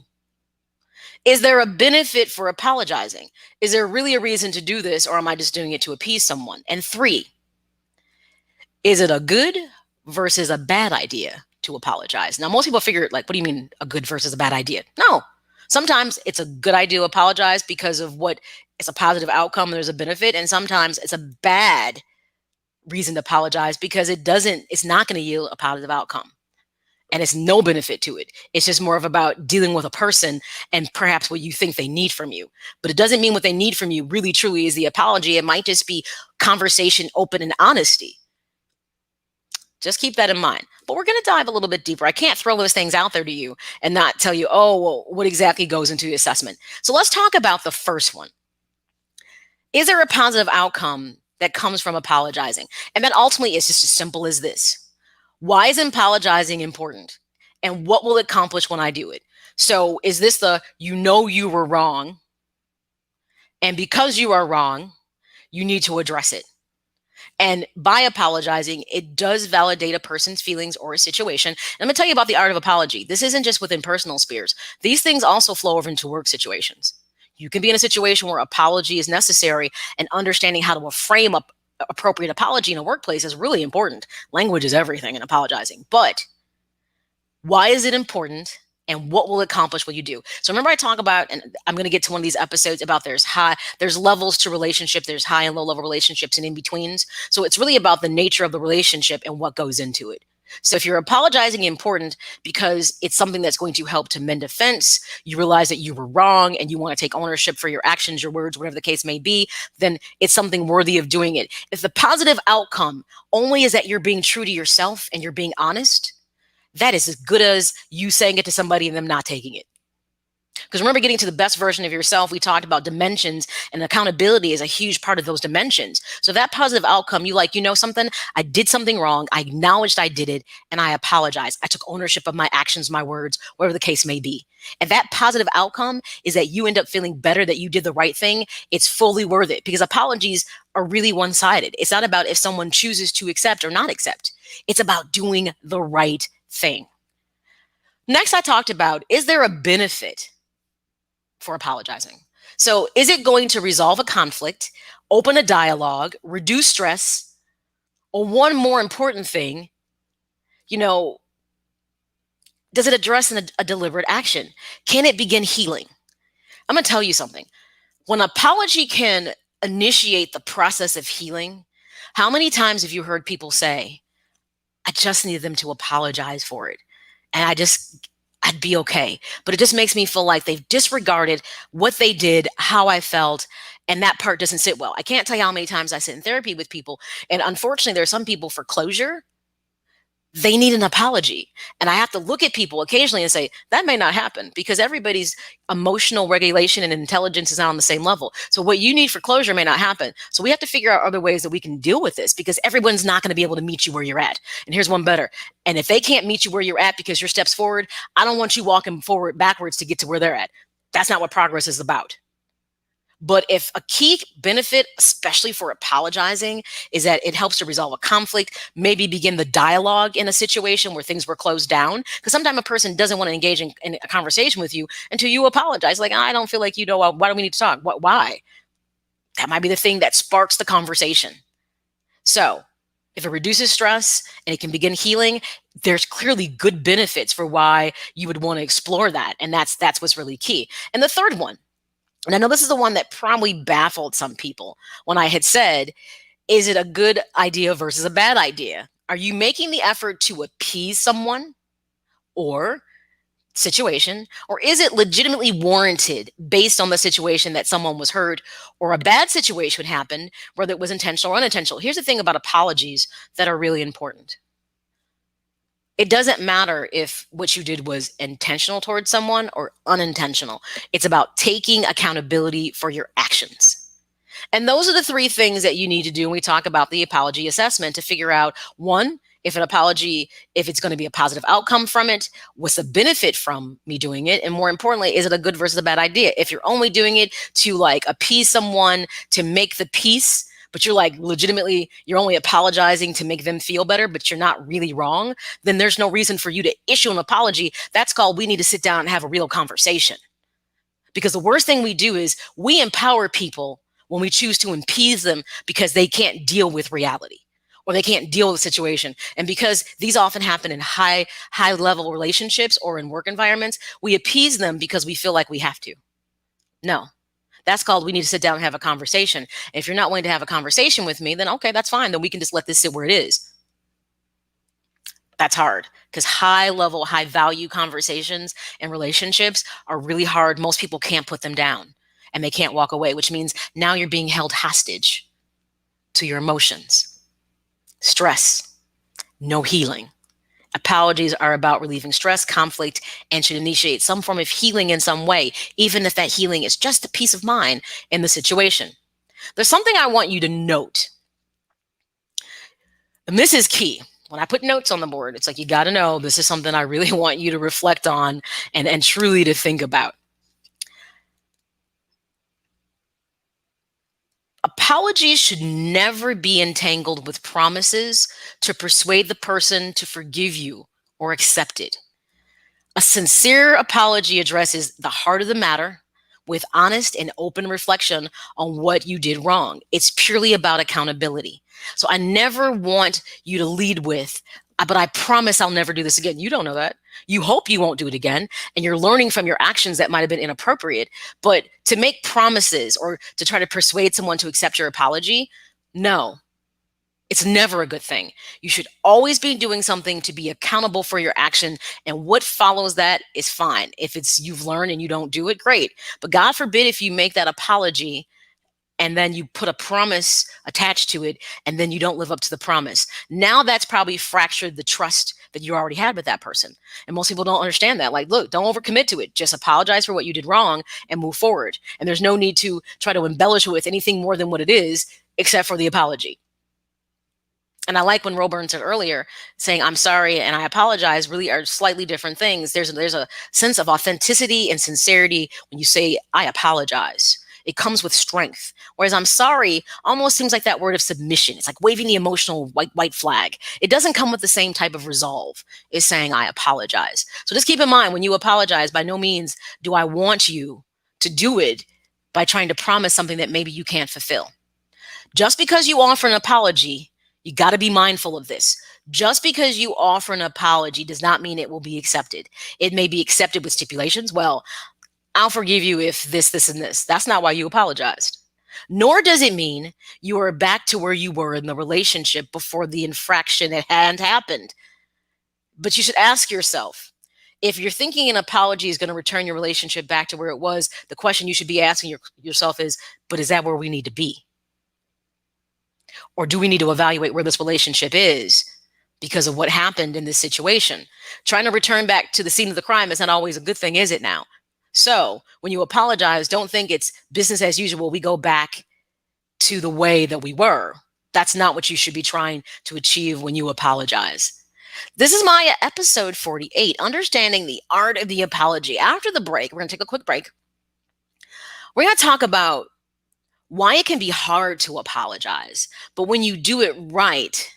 is there a benefit for apologizing? Is there really a reason to do this, or am I just doing it to appease someone? And 3, is it a good versus a bad idea to apologize? Now, most people figure, like, what do you mean a good versus a bad idea? No. Sometimes it's a good idea to apologize because of what it's a positive outcome and there's a benefit. And sometimes it's a bad reason to apologize because it's not going to yield a positive outcome. And it's no benefit to it. It's just more of about dealing with a person and perhaps what you think they need from you. But it doesn't mean what they need from you really truly is the apology. It might just be conversation, open, and honesty. Just keep that in mind. But we're going to dive a little bit deeper. I can't throw those things out there to you and not tell you, oh, well, what exactly goes into the assessment. So let's talk about the first one. Is there a positive outcome that comes from apologizing? And that ultimately is just as simple as this. Why is apologizing important? And what will it accomplish when I do it? So is this the you were wrong, and because you are wrong, you need to address it? And by apologizing, it does validate a person's feelings or a situation. And I'm going to tell you about the art of apology. This isn't just within personal spheres. These things also flow over into work situations. You can be in a situation where apology is necessary, and understanding how to frame up appropriate apology in a workplace is really important. Language is everything in apologizing. But why is it important? And what will it accomplish what you do? So remember I talk about, and I'm going to get to one of these episodes about there's levels to relationship, there's high and low level relationships and in betweens. So it's really about the nature of the relationship and what goes into it. So if you're apologizing important because it's something that's going to help to mend a fence, you realize that you were wrong and you want to take ownership for your actions, your words, whatever the case may be, then it's something worthy of doing it. If the positive outcome only is that you're being true to yourself and you're being honest, that is as good as you saying it to somebody and them not taking it. Because remember, getting to the best version of yourself, we talked about dimensions, and accountability is a huge part of those dimensions. So that positive outcome, something, I did something wrong. I acknowledged I did it, and I apologize. I took ownership of my actions, my words, whatever the case may be. And that positive outcome is that you end up feeling better that you did the right thing. It's fully worth it, because apologies are really one-sided. It's not about if someone chooses to accept or not accept. It's about doing the right thing. Next, I talked about, is there a benefit for apologizing? So is it going to resolve a conflict, open a dialogue, reduce stress, or one more important thing, does it address a deliberate action? Can it begin healing? I'm going to tell you something. When apology can initiate the process of healing, how many times have you heard people say, I just needed them to apologize for it, and I'd be okay. But it just makes me feel like they've disregarded what they did, how I felt, and that part doesn't sit well. I can't tell you how many times I sit in therapy with people, and unfortunately, there are some people, for closure, they need an apology. And I have to look at people occasionally and say, that may not happen, because everybody's emotional regulation and intelligence is not on the same level. So what you need for closure may not happen. So we have to figure out other ways that we can deal with this, because everyone's not going to be able to meet you where you're at. And here's one better. And if they can't meet you where you're at because your steps forward, I don't want you walking forward backwards to get to where they're at. That's not what progress is about. But if a key benefit, especially for apologizing, is that it helps to resolve a conflict, maybe begin the dialogue in a situation where things were closed down. Because sometimes a person doesn't want to engage in a conversation with you until you apologize. Like, I don't feel like why do we need to talk? Why? That might be the thing that sparks the conversation. So if it reduces stress and it can begin healing, there's clearly good benefits for why you would want to explore that. And that's what's really key. And the third one, and I know this is the one that probably baffled some people when I had said, is it a good idea versus a bad idea? Are you making the effort to appease someone or situation, or is it legitimately warranted based on the situation that someone was hurt, or a bad situation happened, whether it was intentional or unintentional? Here's the thing about apologies that are really important. It doesn't matter if what you did was intentional towards someone or unintentional. It's about taking accountability for your actions. And those are the three things that you need to do when we talk about the apology assessment, to figure out, one, if an apology, if it's going to be a positive outcome from it, what's the benefit from me doing it? And more importantly, is it a good versus a bad idea? If you're only doing it to appease someone, to make the peace, but you're legitimately, you're only apologizing to make them feel better, but you're not really wrong, then there's no reason for you to issue an apology. That's called, we need to sit down and have a real conversation. Because the worst thing we do is we empower people when we choose to appease them because they can't deal with reality, or they can't deal with the situation. And because these often happen in high level relationships or in work environments, we appease them because we feel like we have to. No. That's called, we need to sit down and have a conversation. And if you're not willing to have a conversation with me, then okay, that's fine. Then we can just let this sit where it is. That's hard, because high level, high value conversations and relationships are really hard. Most people can't put them down and they can't walk away, which means now you're being held hostage to your emotions. Stress, no healing. Apologies are about relieving stress, conflict, and should initiate some form of healing in some way, even if that healing is just a peace of mind in the situation. There's something I want you to note. And this is key. When I put notes on the board, it's like, you got to know this is something I really want you to reflect on and truly to think about. Apologies should never be entangled with promises to persuade the person to forgive you or accept it. A sincere apology addresses the heart of the matter with honest and open reflection on what you did wrong. It's purely about accountability. So I never want you to lead with, but I promise I'll never do this again. You don't know that. You hope you won't do it again, and you're learning from your actions that might have been inappropriate. But to make promises or to try to persuade someone to accept your apology, no, it's never a good thing. You should always be doing something to be accountable for your action, and what follows that is fine. If it's you've learned and you don't do it, great. But God forbid if you make that apology and then you put a promise attached to it, and then you don't live up to the promise. Now that's probably fractured the trust that you already had with that person. And most people don't understand that. Like, look, don't overcommit to it. Just apologize for what you did wrong and move forward. And there's no need to try to embellish it with anything more than what it is, except for the apology. And I like when Roburn said earlier, saying I'm sorry and I apologize really are slightly different things. There's a sense of authenticity and sincerity when you say I apologize. It comes with strength. Whereas I'm sorry almost seems like that word of submission. It's like waving the emotional white flag. It doesn't come with the same type of resolve as saying I apologize. So just keep in mind, when you apologize, by no means do I want you to do it by trying to promise something that maybe you can't fulfill. Just because you offer an apology, you got to be mindful of this. Just because you offer an apology does not mean it will be accepted. It may be accepted with stipulations. Well, I'll forgive you if this, and this. That's not why you apologized. Nor does it mean you are back to where you were in the relationship before the infraction had happened. But you should ask yourself, if you're thinking an apology is going to return your relationship back to where it was, the question you should be asking yourself is, but is that where we need to be? Or do we need to evaluate where this relationship is because of what happened in this situation? Trying to return back to the scene of the crime is not always a good thing, is it now? So when you apologize, don't think it's business as usual. We go back to the way that we were. That's not what you should be trying to achieve when you apologize. This is my episode 48, Understanding the Art of the Apology. After the break, we're going to take a quick break. We're going to talk about why it can be hard to apologize, but when you do it right,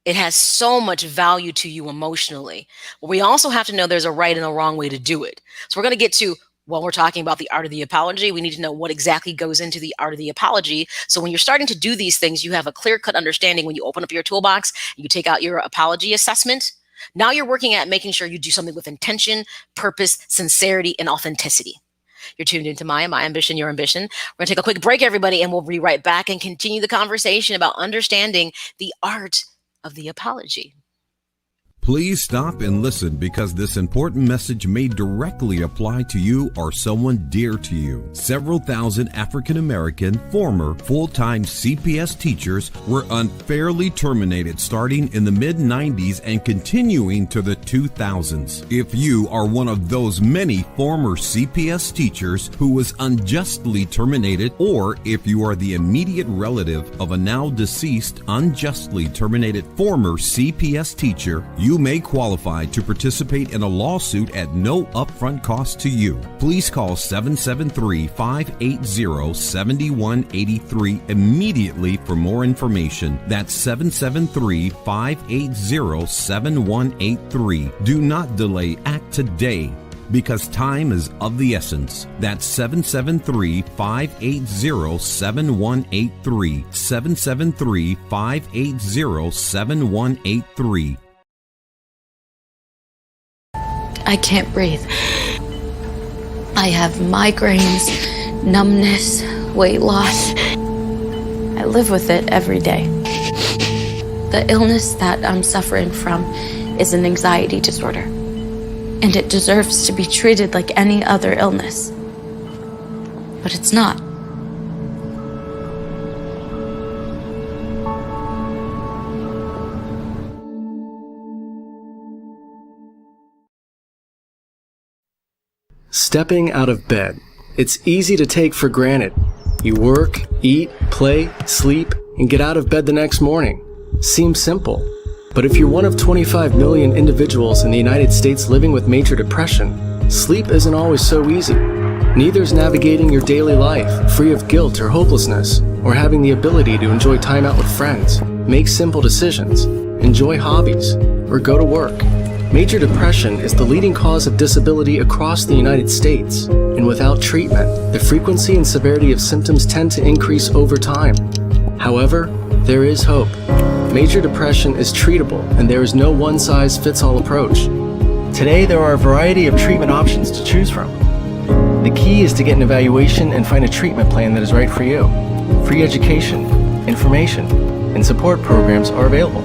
it has so much value to you emotionally. But we also have to know there's a right and a wrong way to do it. So we're going to get to, when we're talking about the art of the apology, we need to know what exactly goes into the art of the apology. So when you're starting to do these things, you have a clear-cut understanding. When you open up your toolbox, you take out your apology assessment. Now you're working at making sure you do something with intention, purpose, sincerity, and authenticity. You're tuned into My Ambition, Your Ambition. We're going to take a quick break, everybody, and we'll be right back and continue the conversation about understanding the art of the apology. Please stop and listen, because this important message may directly apply to you or someone dear to you. Several thousand African American former full-time CPS teachers were unfairly terminated starting in the mid-90s and continuing to the 2000s. If you are one of those many former CPS teachers who was unjustly terminated, or if you are the immediate relative of a now deceased unjustly terminated former CPS teacher, you may qualify to participate in a lawsuit at no upfront cost to you. Please call 773-580-7183 immediately for more information. That's 773-580-7183. Do not delay. Act today, because time is of the essence. That's 773-580-7183. 773-580-7183. I can't breathe. I have migraines, numbness, weight loss. I live with it every day. The illness that I'm suffering from is an anxiety disorder, and it deserves to be treated like any other illness. But it's not. Stepping out of bed. It's easy to take for granted. You work, eat, play, sleep, and get out of bed the next morning. Seems simple. But if you're one of 25 million individuals in the United States living with major depression, sleep isn't always so easy. Neither is navigating your daily life, free of guilt or hopelessness, or having the ability to enjoy time out with friends, make simple decisions, enjoy hobbies, or go to work. Major depression is the leading cause of disability across the United States, and without treatment, the frequency and severity of symptoms tend to increase over time. However, there is hope. Major depression is treatable, and there is no one-size-fits-all approach. Today, there are a variety of treatment options to choose from. The key is to get an evaluation and find a treatment plan that is right for you. Free education, information, and support programs are available.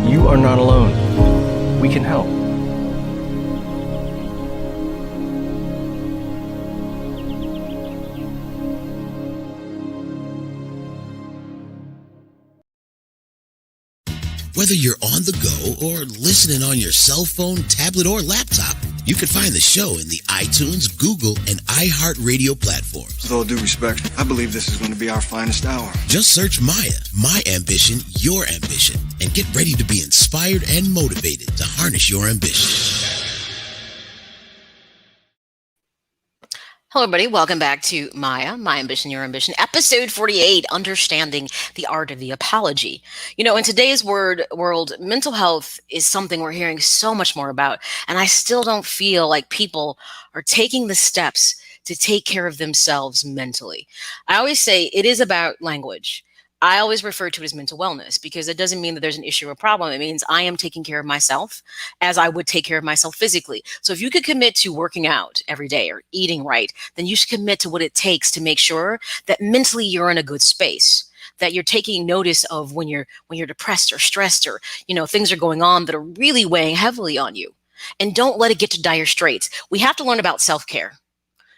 You are not alone. We can help. Whether you're on the go or listening on your cell phone, tablet, or laptop, you can find the show in the iTunes, Google, and iHeartRadio platforms. With all due respect, I believe this is going to be our finest hour. Just search M.A.Y.A, My Ambition, Your Ambition, and get ready to be inspired and motivated to harness your ambition. Hello, everybody. Welcome back to M.A.Y.A, My Ambition, Your Ambition, episode 48, Understanding the Art of the Apology. You know, in today's world, mental health is something we're hearing so much more about, and I still don't feel like people are taking the steps to take care of themselves mentally. I always say it is about language. I always refer to it as mental wellness because it doesn't mean that there's an issue or problem. It means I am taking care of myself as I would take care of myself physically. So if you could commit to working out every day or eating right, then you should commit to what it takes to make sure that mentally you're in a good space, that you're taking notice of when you're depressed or stressed or, things are going on that are really weighing heavily on you. And don't let it get to dire straits. We have to learn about self-care.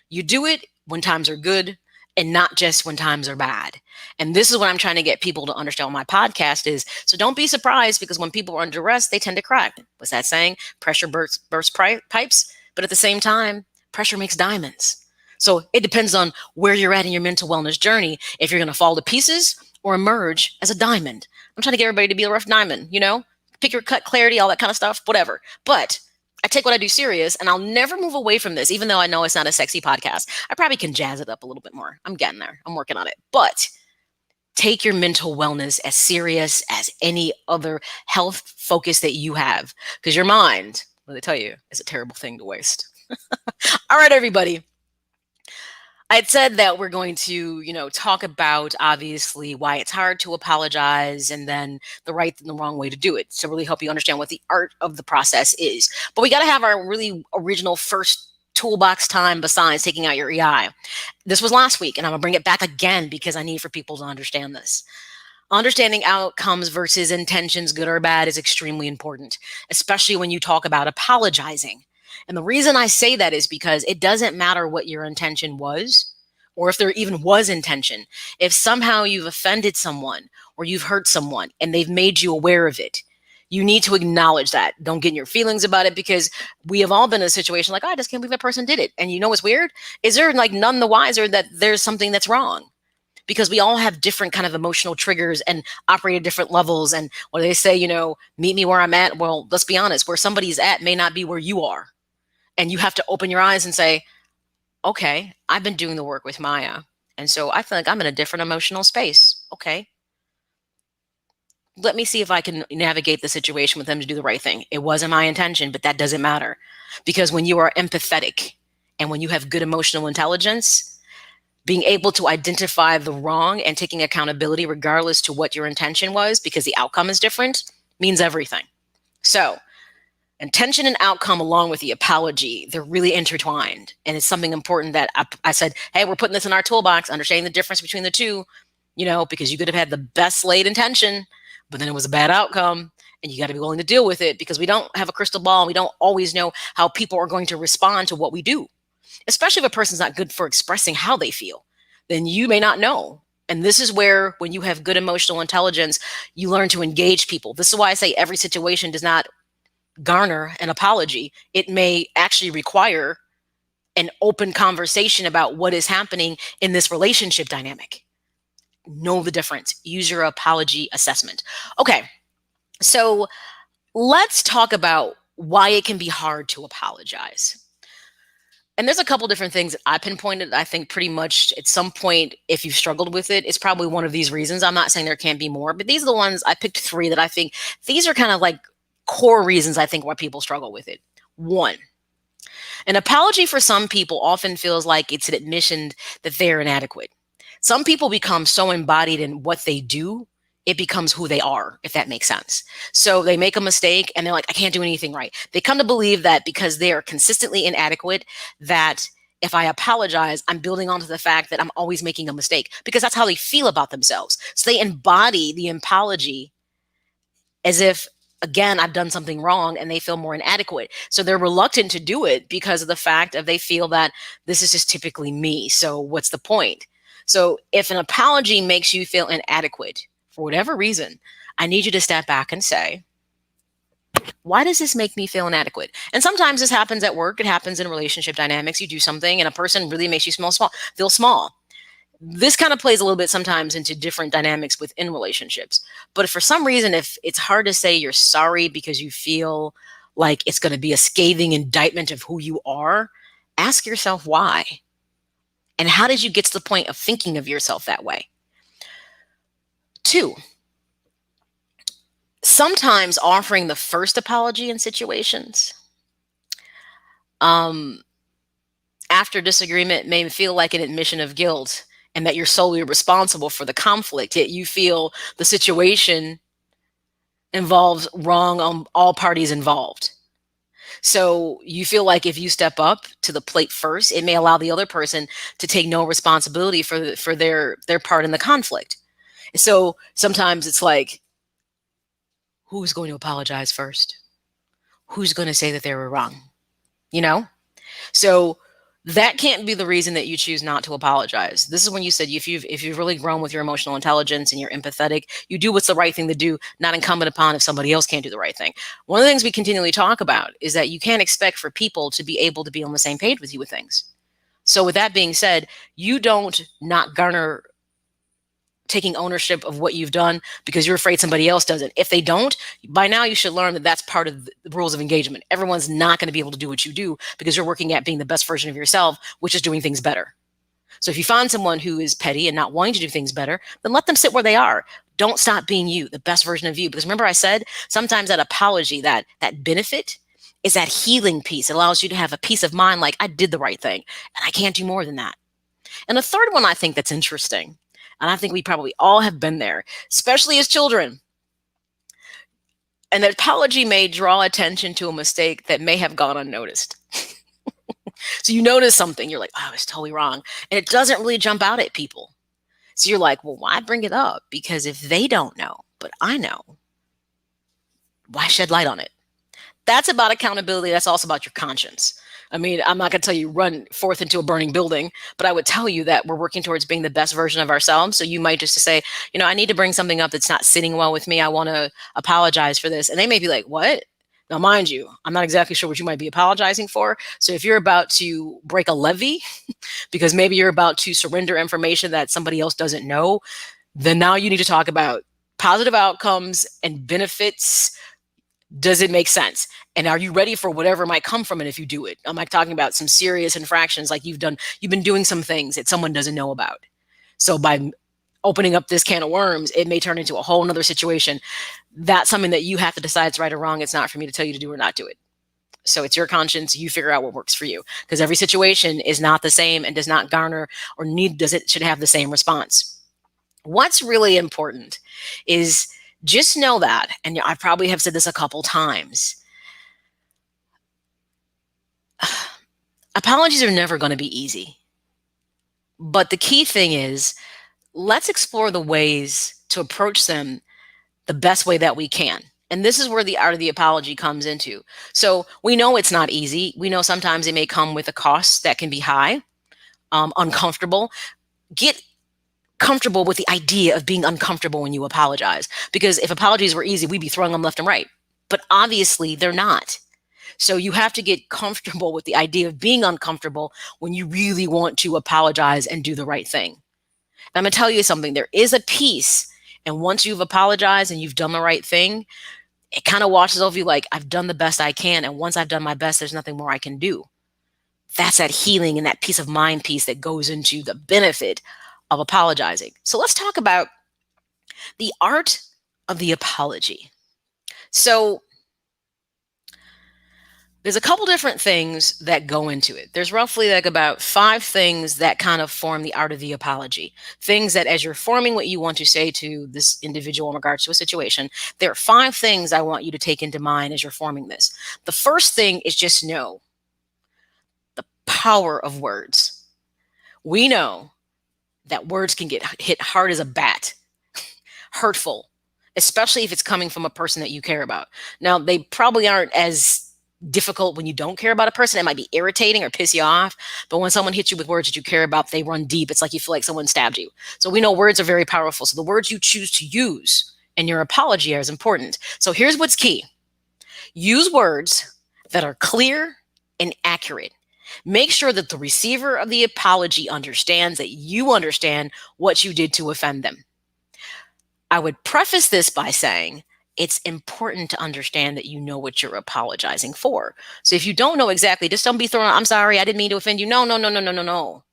You do it when times are good and not just when times are bad. And this is what I'm trying to get people to understand on my podcast is, so don't be surprised because when people are under duress, they tend to crack. What's that saying? Pressure bursts pipes, but at the same time, pressure makes diamonds. So it depends on where you're at in your mental wellness journey, if you're going to fall to pieces or emerge as a diamond. I'm trying to get everybody to be a rough diamond, pick your cut, clarity, all that kind of stuff, whatever. But I take what I do serious, and I'll never move away from this, even though I know it's not a sexy podcast. I probably can jazz it up a little bit more. I'm getting there. I'm working on it. But take your mental wellness as serious as any other health focus that you have, because your mind, let me tell you, is a terrible thing to waste. All right, everybody. I had said that we're going to, talk about obviously why it's hard to apologize and then the right and the wrong way to do it. So really help you understand what the art of the process is. But we got to have our really original first toolbox time besides taking out your EI. This was last week, and I'm going to bring it back again because I need for people to understand this. Understanding outcomes versus intentions, good or bad, is extremely important, especially when you talk about apologizing. And the reason I say that is because it doesn't matter what your intention was, or if there even was intention. If somehow you've offended someone or you've hurt someone and they've made you aware of it, you need to acknowledge that. Don't get in your feelings about it, because we have all been in a situation like, I just can't believe that person did it. And you know what's weird? Is there none the wiser that there's something that's wrong? Because we all have different kind of emotional triggers and operate at different levels. And what do they say, meet me where I'm at? Well, let's be honest, where somebody's at may not be where you are. And you have to open your eyes and say, okay, I've been doing the work with M.A.Y.A. And so I feel like I'm in a different emotional space. Okay. Let me see if I can navigate the situation with them to do the right thing. It wasn't my intention, but that doesn't matter. Because when you are empathetic and when you have good emotional intelligence, being able to identify the wrong and taking accountability regardless to what your intention was, because the outcome is different, means everything. So intention and outcome, along with the apology, they're really intertwined. And it's something important that I said, hey, we're putting this in our toolbox, understanding the difference between the two, because you could have had the best laid intention, but then it was a bad outcome, and you got to be willing to deal with it, because we don't have a crystal ball. And we don't always know how people are going to respond to what we do, especially if a person's not good for expressing how they feel, then you may not know. And this is where, when you have good emotional intelligence, you learn to engage people. This is why I say every situation does not garner an apology. It may actually require an open conversation about what is happening in this relationship dynamic. Know the difference. Use your apology assessment. Okay, so let's talk about why it can be hard to apologize. And there's a couple different things that I pinpointed. I think pretty much at some point, if you've struggled with it, it's probably one of these reasons. I'm not saying there can't be more, but these are the ones I picked 3 that I think these are kind of like core reasons I think why people struggle with it. 1, an apology for some people often feels like it's an admission that they're inadequate. Some people become so embodied in what they do, it becomes who they are, if that makes sense. So they make a mistake and they're like, I can't do anything right. They come to believe that because they are consistently inadequate, that if I apologize, I'm building onto the fact that I'm always making a mistake, because that's how they feel about themselves. So they embody the apology as if, again, I've done something wrong, and they feel more inadequate. So they're reluctant to do it because of the fact of they feel that this is just typically me. So what's the point? So if an apology makes you feel inadequate for whatever reason, I need you to step back and say, why does this make me feel inadequate? And sometimes this happens at work. It happens in relationship dynamics. You do something and a person really makes you feel small. This kind of plays a little bit sometimes into different dynamics within relationships. But if for some reason, if it's hard to say you're sorry because you feel like it's going to be a scathing indictment of who you are, ask yourself why. And how did you get to the point of thinking of yourself that way? 2, sometimes offering the first apology in situations after disagreement may feel like an admission of guilt and that you're solely responsible for the conflict, yet you feel the situation involves wrong on all parties involved. So you feel like if you step up to the plate first, it may allow the other person to take no responsibility for their part in the conflict. So sometimes it's like, who's going to apologize first? Who's going to say that they were wrong? You know? So that can't be the reason that you choose not to apologize. This is when you said if you've really grown with your emotional intelligence and you're empathetic, you do what's the right thing to do, not incumbent upon if somebody else can't do the right thing. One of the things we continually talk about is that you can't expect for people to be able to be on the same page with you with things. So with that being said, you don't not garner taking ownership of what you've done because you're afraid somebody else does it. If they don't, by now you should learn that that's part of the rules of engagement. Everyone's not going to be able to do what you do because you're working at being the best version of yourself, which is doing things better. So if you find someone who is petty and not wanting to do things better, then let them sit where they are. Don't stop being you, the best version of you. Because remember I said, sometimes that apology, that benefit is that healing piece. It allows you to have a peace of mind, like I did the right thing and I can't do more than that. And the third one I think that's interesting, and I think we probably all have been there, especially as children. An apology may draw attention to a mistake that may have gone unnoticed. So you notice something, you're like, oh, it's totally wrong. And it doesn't really jump out at people. So you're like, well, why bring it up? Because if they don't know, but I know, why shed light on it? That's about accountability. That's also about your conscience. I mean, I'm not going to tell you run forth into a burning building, but I would tell you that we're working towards being the best version of ourselves. So you might just say, I need to bring something up that's not sitting well with me. I want to apologize for this. And they may be like, what? Now, mind you, I'm not exactly sure what you might be apologizing for. So if you're about to break a levee, because maybe you're about to surrender information that somebody else doesn't know, then now you need to talk about positive outcomes and benefits. Does it make sense? And are you ready for whatever might come from it if you do it? I'm like talking about some serious infractions, like you've been doing some things that someone doesn't know about. So by opening up this can of worms, it may turn into a whole nother situation. That's something that you have to decide it's right or wrong. It's not for me to tell you to do or not do it. So it's your conscience. You figure out what works for you, because every situation is not the same and does not garner or should have the same response. What's really important is just know that, and I probably have said this a couple times, apologies are never going to be easy. But the key thing is, let's explore the ways to approach them the best way that we can. And this is where the art of the apology comes into. So we know it's not easy. We know sometimes it may come with a cost that can be high, uncomfortable. Get comfortable with the idea of being uncomfortable when you apologize. Because if apologies were easy, we'd be throwing them left and right. But obviously they're not. So you have to get comfortable with the idea of being uncomfortable when you really want to apologize and do the right thing. And I'm going to tell you something. There is a piece, and once you've apologized and you've done the right thing, it kind of washes over you like, I've done the best I can. And once I've done my best, there's nothing more I can do. That's that healing and that peace of mind piece that goes into the benefit of apologizing. So let's talk about the art of the apology. So there's a couple different things that go into it. There's roughly like about 5 things that kind of form the art of the apology. Things that as you're forming what you want to say to this individual in regards to a situation, there are 5 things I want you to take into mind as you're forming this. The first thing is just know the power of words. We know that words can get hit hard as a bat, hurtful, especially if it's coming from a person that you care about. Now, they probably aren't as difficult when you don't care about a person. It might be irritating or piss you off, but when someone hits you with words that you care about, they run deep. It's like you feel like someone stabbed you. So we know words are very powerful. So the words you choose to use in your apology is important. So here's what's key. Use words that are clear and accurate. Make sure that the receiver of the apology understands that you understand what you did to offend them. I would preface this by saying it's important to understand that you know what you're apologizing for. So if you don't know exactly, just don't be throwing, I'm sorry, I didn't mean to offend you. No.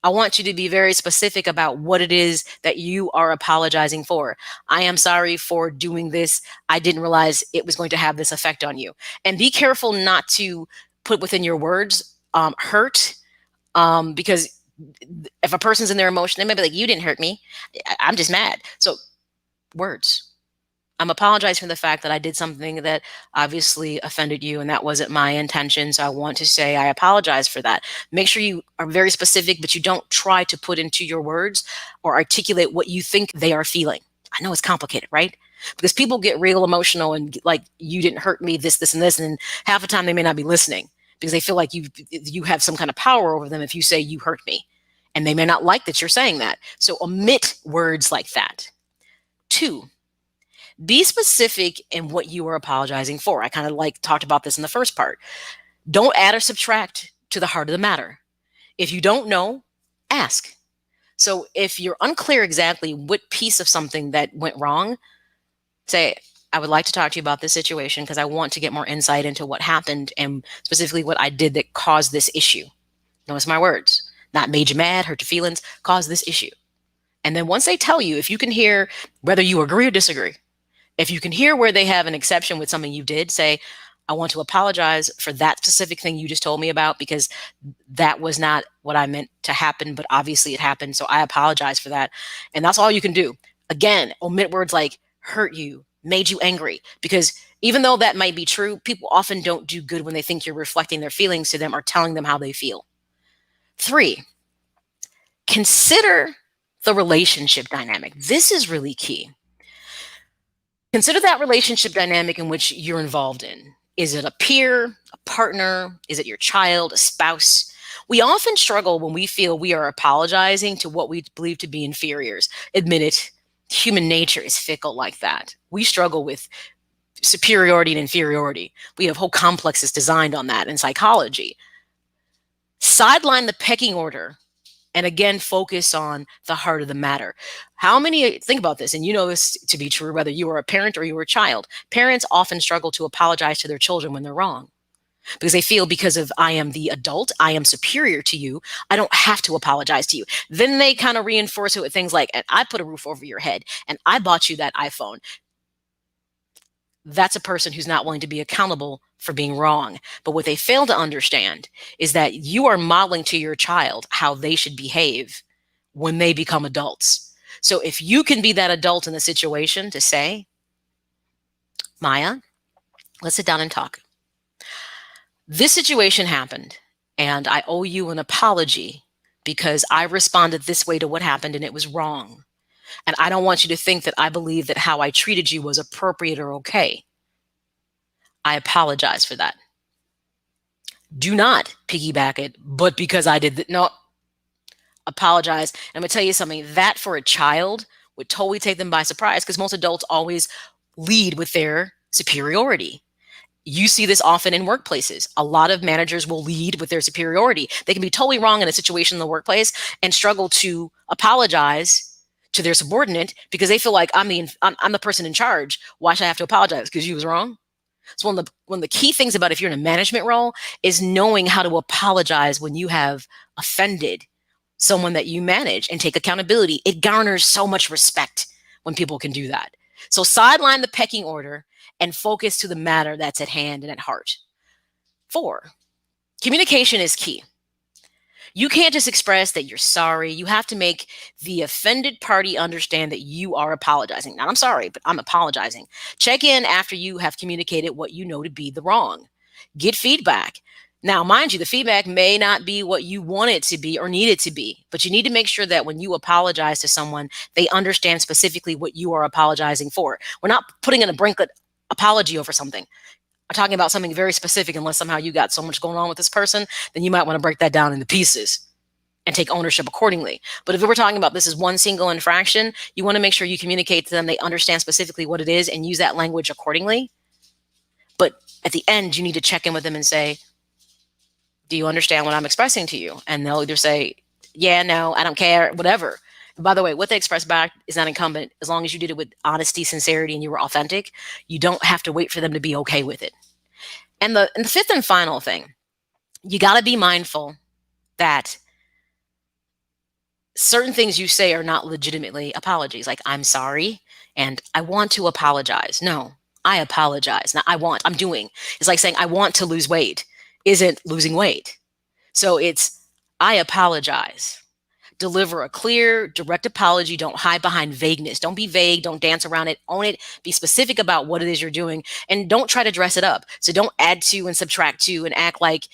I want you to be very specific about what it is that you are apologizing for. I am sorry for doing this. I didn't realize it was going to have this effect on you. And be careful not to put within your words hurt, because if a person's in their emotion, they may be like, you didn't hurt me. I'm just mad. So words. I'm apologizing for the fact that I did something that obviously offended you, and that wasn't my intention. So I want to say I apologize for that. Make sure you are very specific, but you don't try to put into your words or articulate what you think they are feeling. I know it's complicated, right? Because people get real emotional and like, you didn't hurt me, this, and this. And half the time they may not be listening because they feel like you have some kind of power over them if you say you hurt me. And they may not like that you're saying that. So omit words like that. 2, be specific in what you are apologizing for. I kind of talked about this in the first part. Don't add or subtract to the heart of the matter. If you don't know, ask. So if you're unclear exactly what piece of something that went wrong, say, I would like to talk to you about this situation because I want to get more insight into what happened and specifically what I did that caused this issue. Notice my words. Not made you mad, hurt your feelings, caused this issue. And then once they tell you, if you can hear whether you agree or disagree, if you can hear where they have an exception with something you did, say, I want to apologize for that specific thing you just told me about because that was not what I meant to happen, but obviously it happened. So I apologize for that. And that's all you can do. Again, omit words like hurt you, made you angry, because even though that might be true, people often don't do good when they think you're reflecting their feelings to them or telling them how they feel. 3, consider the relationship dynamic. This is really key. Consider that relationship dynamic in which you're involved in. Is it a peer, a partner? Is it your child, a spouse? We often struggle when we feel we are apologizing to what we believe to be inferiors. Admit it, human nature is fickle like that. We struggle with superiority and inferiority. We have whole complexes designed on that in psychology. Sideline the pecking order and again, focus on the heart of the matter. Think about this, and you know this to be true, whether you are a parent or you are a child. Parents often struggle to apologize to their children when they're wrong because they feel because of I am the adult, I am superior to you, I don't have to apologize to you. Then they kind of reinforce it with things like, and I put a roof over your head, and I bought you that iPhone. That's a person who's not willing to be accountable for being wrong. But what they fail to understand is that you are modeling to your child how they should behave when they become adults. So if you can be that adult in the situation to say, Maya, let's sit down and talk. This situation happened, and I owe you an apology because I responded this way to what happened and it was wrong. And I don't want you to think that I believe that how I treated you was appropriate or okay. I apologize for that. Do not piggyback it, but because I did that. No, apologize. And I'm going to tell you something, that for a child would totally take them by surprise because most adults always lead with their superiority. You see this often in workplaces. A lot of managers will lead with their superiority. They can be totally wrong in a situation in the workplace and struggle to apologize to their subordinate because they feel like I'm the person in charge. Why should I have to apologize? Because you was wrong. So one of the key things about if you're in a management role is knowing how to apologize when you have offended someone that you manage and take accountability. It garners so much respect when people can do that. So sideline the pecking order and focus to the matter that's at hand and at heart. 4, communication is key. You can't just express that you're sorry. You have to make the offended party understand that you are apologizing. Now, I'm sorry, but I'm apologizing. Check in after you have communicated what you know to be the wrong. Get feedback. Now, mind you, the feedback may not be what you want it to be or need it to be, but you need to make sure that when you apologize to someone, they understand specifically what you are apologizing for. We're not putting in a blanket apology over something. I'm talking about something very specific. Unless somehow you got so much going on with this person, then you might want to break that down into pieces and take ownership accordingly. But if we're talking about this is one single infraction, you want to make sure you communicate to them, they understand specifically what it is and use that language accordingly. But at the end, you need to check in with them and say, do you understand what I'm expressing to you? And they'll either say, yeah, no, I don't care, whatever. And by the way, what they express back is not incumbent. As long as you did it with honesty, sincerity, and you were authentic, you don't have to wait for them to be okay with it. And the 5th and final thing, you got to be mindful that certain things you say are not legitimately apologies. Like, I'm sorry and I want to apologize. No, I apologize. Now I'm doing. It's like saying I want to lose weight isn't losing weight. So it's, I apologize. Deliver a clear, direct apology. Don't hide behind vagueness. Don't be vague. Don't dance around it. Own it. Be specific about what it is you're doing. And don't try to dress it up. So don't add to and subtract to and act like,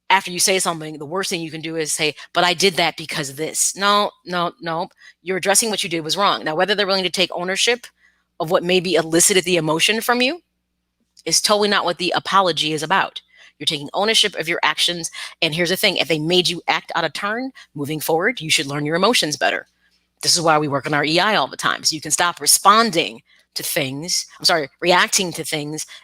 after you say something, the worst thing you can do is say, but I did that because of this. No. You're addressing what you did was wrong. Now, whether they're willing to take ownership of what maybe elicited the emotion from you is totally not what the apology is about. You're taking ownership of your actions. And here's the thing, if they made you act out of turn, moving forward, you should learn your emotions better. This is why we work on our EI all the time. So you can stop reacting to things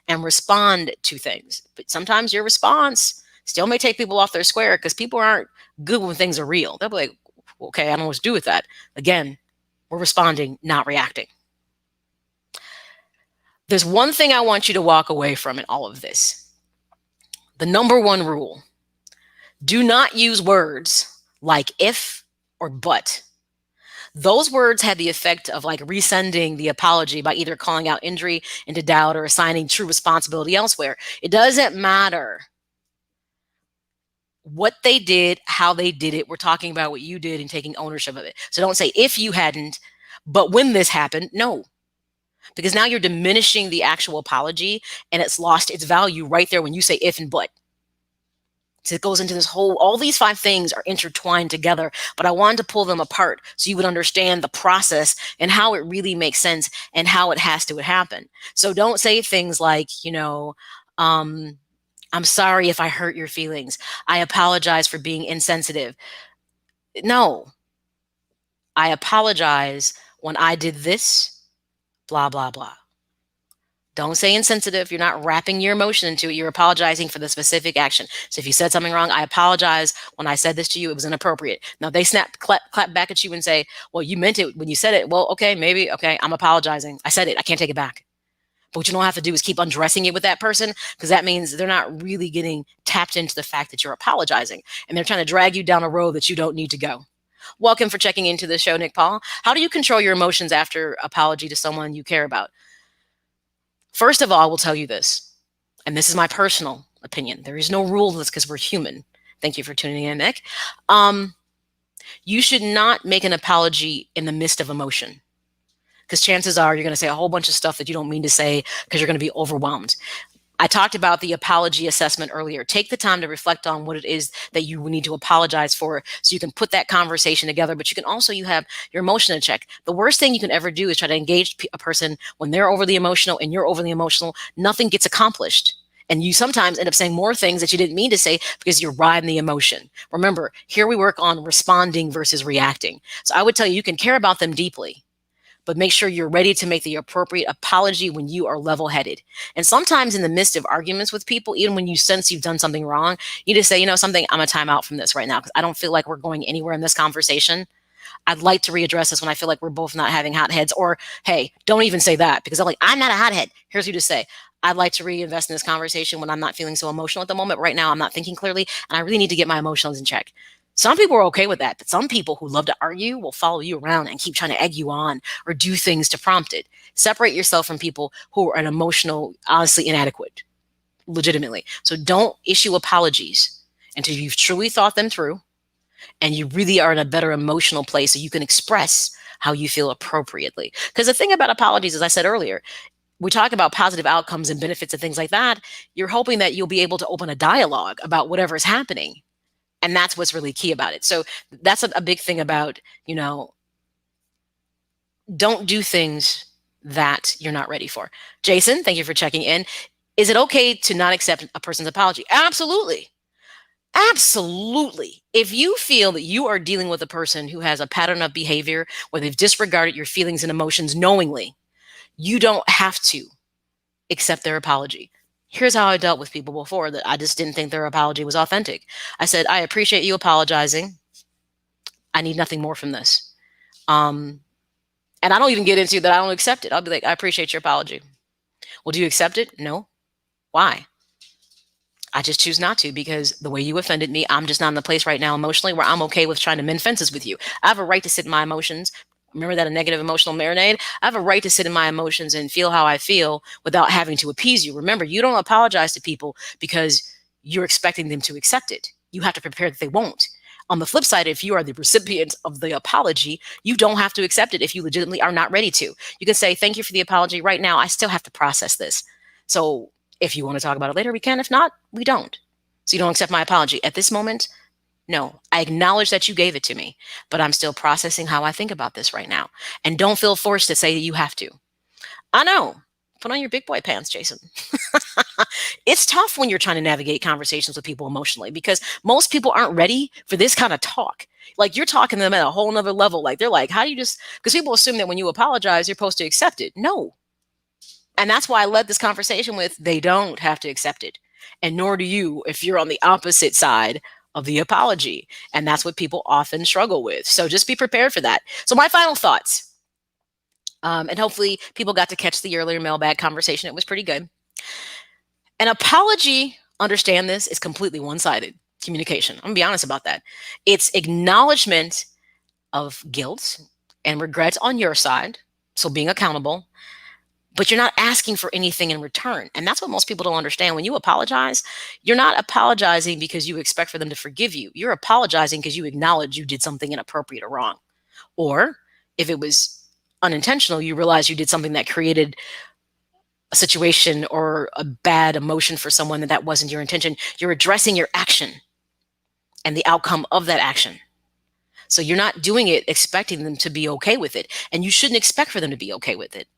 and respond to things. But sometimes your response still may take people off their square because people aren't good when things are real. They'll be like, okay, I don't know what to do with that. Again, we're responding, not reacting. There's one thing I want you to walk away from in all of this. The number 1 rule, do not use words like if or but. Those words had the effect of like rescinding the apology by either calling out injury into doubt or assigning true responsibility elsewhere. It doesn't matter what they did, how they did it. We're talking about what you did and taking ownership of it. So don't say if you hadn't, but when this happened, no. Because now you're diminishing the actual apology and it's lost its value right there when you say if and but. So it goes into this whole, all these 5 things are intertwined together, but I wanted to pull them apart so you would understand the process and how it really makes sense and how it has to happen. So don't say things like, I'm sorry if I hurt your feelings. I apologize for being insensitive. No, I apologize when I did this. Blah, blah, blah. Don't say insensitive. You're not wrapping your emotion into it. You're apologizing for the specific action. So if you said something wrong, I apologize. When I said this to you, it was inappropriate. Now they clap back at you and say, well, you meant it when you said it. Well, okay, maybe. Okay, I'm apologizing. I said it. I can't take it back. But what you don't have to do is keep undressing it with that person because that means they're not really getting tapped into the fact that you're apologizing and they're trying to drag you down a road that you don't need to go. Welcome for checking into the show, Nick Paul. How do you control your emotions after apology to someone you care about? First of all, I will tell you this, and this is my personal opinion. There is no rule to this because we're human. Thank you for tuning in, Nick. You should not make an apology in the midst of emotion because chances are you're going to say a whole bunch of stuff that you don't mean to say because you're going to be overwhelmed. I talked about the apology assessment earlier. Take the time to reflect on what it is that you need to apologize for so you can put that conversation together, but you can also, you have your emotion in check. The worst thing you can ever do is try to engage a person when they're overly emotional and you're overly emotional. Nothing gets accomplished. And you sometimes end up saying more things that you didn't mean to say because you're riding the emotion. Remember, here we work on responding versus reacting. So I would tell you, you can care about them deeply, but make sure you're ready to make the appropriate apology when you are level-headed. And sometimes in the midst of arguments with people, even when you sense you've done something wrong, you just say, you know something, I'm gonna time out from this right now because I don't feel like we're going anywhere in this conversation. I'd like to readdress this when I feel like we're both not having hot heads. Or, hey, don't even say that because I'm not a hothead. Here's who to say. I'd like to reinvest in this conversation when I'm not feeling so emotional at the moment. Right now, I'm not thinking clearly, and I really need to get my emotions in check. Some people are okay with that, but some people who love to argue will follow you around and keep trying to egg you on or do things to prompt it. Separate yourself from people who are emotional, honestly inadequate, legitimately. So don't issue apologies until you've truly thought them through and you really are in a better emotional place so you can express how you feel appropriately. Because the thing about apologies, as I said earlier, we talk about positive outcomes and benefits and things like that. You're hoping that you'll be able to open a dialogue about whatever is happening. And that's what's really key about it. So that's a big thing about, don't do things that you're not ready for. Jason, thank you for checking in. Is it okay to not accept a person's apology? Absolutely. Absolutely. If you feel that you are dealing with a person who has a pattern of behavior where they've disregarded your feelings and emotions knowingly, you don't have to accept their apology. Here's how I dealt with people before that I just didn't think their apology was authentic. I said, I appreciate you apologizing. I need nothing more from this. And I don't even get into that I don't accept it. I'll be like, I appreciate your apology. Well, do you accept it? No. Why? I just choose not to because the way you offended me, I'm just not in the place right now emotionally where I'm okay with trying to mend fences with you. I have a right to sit in my emotions. Remember that a negative emotional marinade? I have a right to sit in my emotions and feel how I feel without having to appease you. Remember, you don't apologize to people because you're expecting them to accept it. You have to prepare that they won't. On the flip side, if you are the recipient of the apology, you don't have to accept it if you legitimately are not ready to. You can say, thank you for the apology. Right now, I still have to process this. So if you want to talk about it later, we can. If not, we don't. So you don't accept my apology. At this moment, no. I acknowledge that you gave it to me, but I'm still processing how I think about this right now. And don't feel forced to say that you have to. I know. Put on your big boy pants, Jason. It's tough when you're trying to navigate conversations with people emotionally because most people aren't ready for this kind of talk. Like you're talking to them at a whole nother level. Like they're like, how do you just, because people assume that when you apologize, you're supposed to accept it. No. And that's why I led this conversation with, they don't have to accept it. And nor do you if you're on the opposite side of the apology. And that's what people often struggle with. So just be prepared for that. So my final thoughts, and hopefully people got to catch the earlier mailbag conversation. It was pretty good. An apology, understand this, is completely one-sided communication. I'm gonna be honest about that. It's acknowledgement of guilt and regret on your side. So being accountable. But you're not asking for anything in return. And that's what most people don't understand. When you apologize, you're not apologizing because you expect for them to forgive you. You're apologizing because you acknowledge you did something inappropriate or wrong. Or if it was unintentional, you realize you did something that created a situation or a bad emotion for someone and that wasn't your intention. You're addressing your action and the outcome of that action. So you're not doing it expecting them to be okay with it. And you shouldn't expect for them to be okay with it.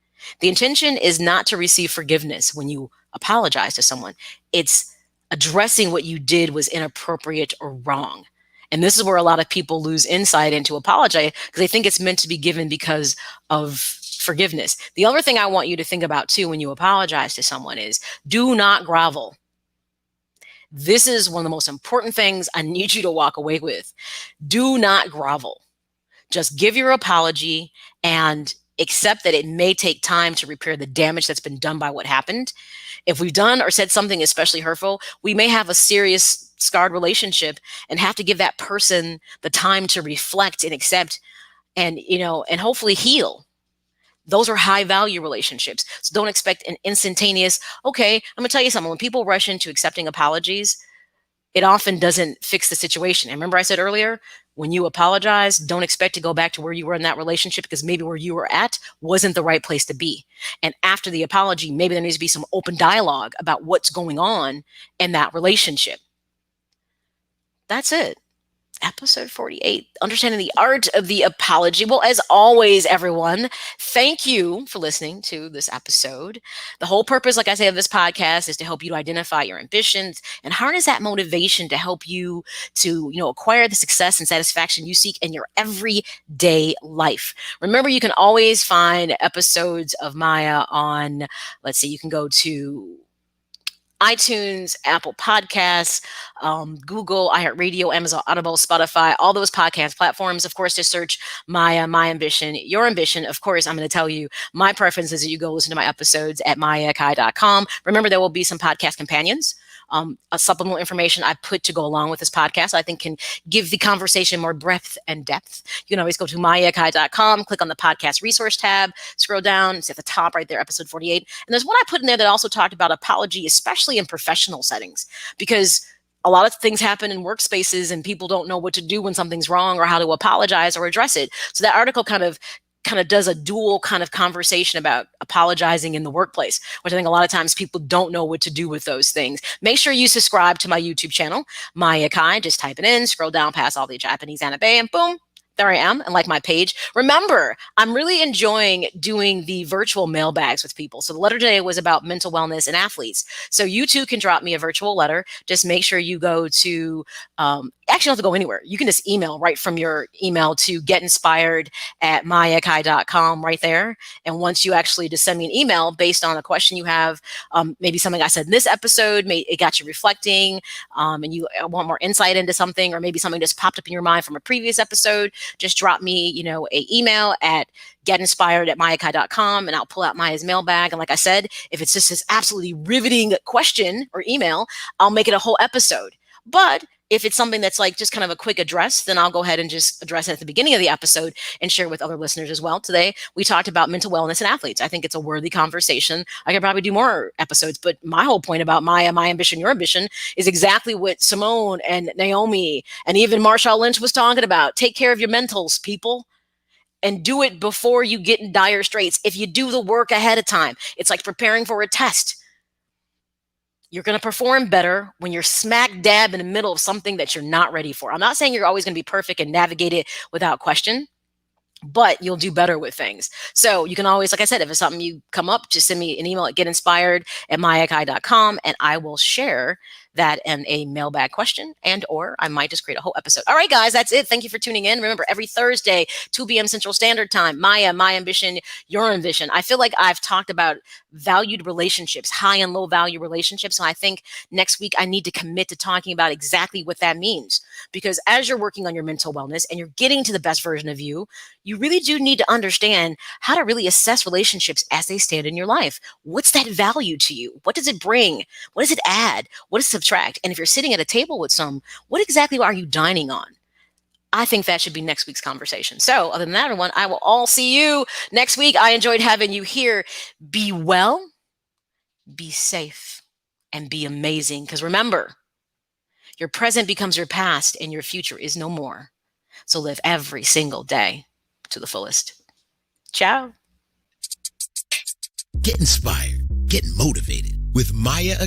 The intention is not to receive forgiveness when you apologize to someone. It's addressing what you did was inappropriate or wrong. And this is where a lot of people lose insight into apology because they think it's meant to be given because of forgiveness. The other thing I want you to think about too when you apologize to someone is do not grovel. This is one of the most important things I need you to walk away with. Do not grovel. Just give your apology and accept that it may take time to repair the damage that's been done by what happened. If we've done or said something especially hurtful, we may have a serious scarred relationship and have to give that person the time to reflect and accept and, and hopefully heal. Those are high value relationships. So don't expect an instantaneous, okay, I'm gonna tell you something. When people rush into accepting apologies, it often doesn't fix the situation. And remember I said earlier, when you apologize, don't expect to go back to where you were in that relationship because maybe where you were at wasn't the right place to be. And after the apology, maybe there needs to be some open dialogue about what's going on in that relationship. That's it. episode 48, Understanding the Art of the Apology. Well, as always, everyone, thank you for listening to this episode. The whole purpose, like I say, of this podcast is to help you to identify your ambitions and harness that motivation to help you to, acquire the success and satisfaction you seek in your everyday life. Remember, you can always find episodes of M.A.Y.A on, you can go to iTunes, Apple Podcasts, Google, iHeartRadio, Amazon Audible, Spotify, all those podcast platforms. Of course, just search M.A.Y.A, My Ambition, Your Ambition. Of course, I'm going to tell you my preference is that you go listen to my episodes at myakai.com. Remember, there will be some podcast companions. A supplemental information I put to go along with this podcast, I think can give the conversation more breadth and depth. You can always go to myakai.com, click on the podcast resource tab, scroll down, it's at the top right there, episode 48. And there's one I put in there that also talked about apology, especially in professional settings, because a lot of things happen in workspaces and people don't know what to do when something's wrong or how to apologize or address it. So that article kind of does a dual kind of conversation about apologizing in the workplace, which I think a lot of times people don't know what to do with those things. Make sure you subscribe to my YouTube channel, M.A.Y.A, just type it in, scroll down past all the Japanese anime, and boom, there I am, and like my page. Remember, I'm really enjoying doing the virtual mailbags with people. So the letter today was about mental wellness and athletes. So you too can drop me a virtual letter. Just make sure you go to, actually you don't have to go anywhere. You can just email right from your email to getinspired@myakai.com right there. And once you actually just send me an email based on a question you have, maybe something I said in this episode, it got you reflecting, and you want more insight into something, or maybe something just popped up in your mind from a previous episode, just drop me, an email at getinspired@myakai.com, and I'll pull out Maya's mailbag. And like I said, if it's just this absolutely riveting question or email, I'll make it a whole episode. But if it's something that's just kind of a quick address, then I'll go ahead and just address it at the beginning of the episode and share with other listeners as well. Today, we talked about mental wellness and athletes. I think it's a worthy conversation. I could probably do more episodes, but my whole point about M.A.Y.A, My Ambition, Your Ambition is exactly what Simone and Naomi and even Marshawn Lynch was talking about. Take care of your mentals, people. And do it before you get in dire straits. If you do the work ahead of time, it's like preparing for a test. You're going to perform better when you're smack dab in the middle of something that you're not ready for. I'm not saying you're always going to be perfect and navigate it without question, but you'll do better with things. So you can always, like I said, if it's something you come up, just send me an email at getinspired@myakai.com, and I will share that in a mailbag question, or I might just create a whole episode. All right, guys, that's it. Thank you for tuning in. Remember, every Thursday, 2 p.m. Central Standard Time, M.A.Y.A, My Ambition, Your Ambition. I feel like I've talked about valued relationships, high and low value relationships. So I think next week I need to commit to talking about exactly what that means. Because as you're working on your mental wellness and you're getting to the best version of you, you really do need to understand how to really assess relationships as they stand in your life. What's that value to you? What does it bring? What does it add? What does it subtract? And if you're sitting at a table with some, what exactly are you dining on? I think that should be next week's conversation. So other than that, everyone, I will all see you next week. I enjoyed having you here. Be well, be safe, and be amazing. Because remember, your present becomes your past and your future is no more. So live every single day to the fullest. Ciao. Get inspired, get motivated with M.A.Y.A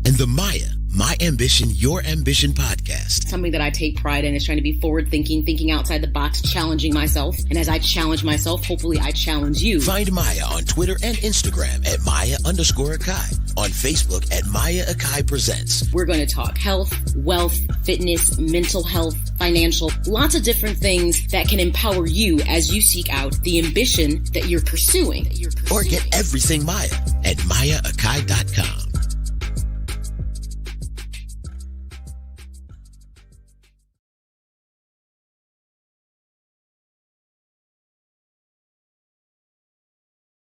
and the M.A.Y.A, My Ambition, Your Ambition podcast. Something that I take pride in is trying to be forward thinking outside the box, challenging myself. And as I challenge myself, hopefully I challenge you. Find M.A.Y.A on Twitter and Instagram at M.A.Y.A_Akai. On Facebook at M.A.Y.A Akai Presents. We're going to talk health, wealth, fitness, mental health, financial, lots of different things that can empower you as you seek out the ambition that you're pursuing. Or get everything M.A.Y.A at MAYAAkai.com.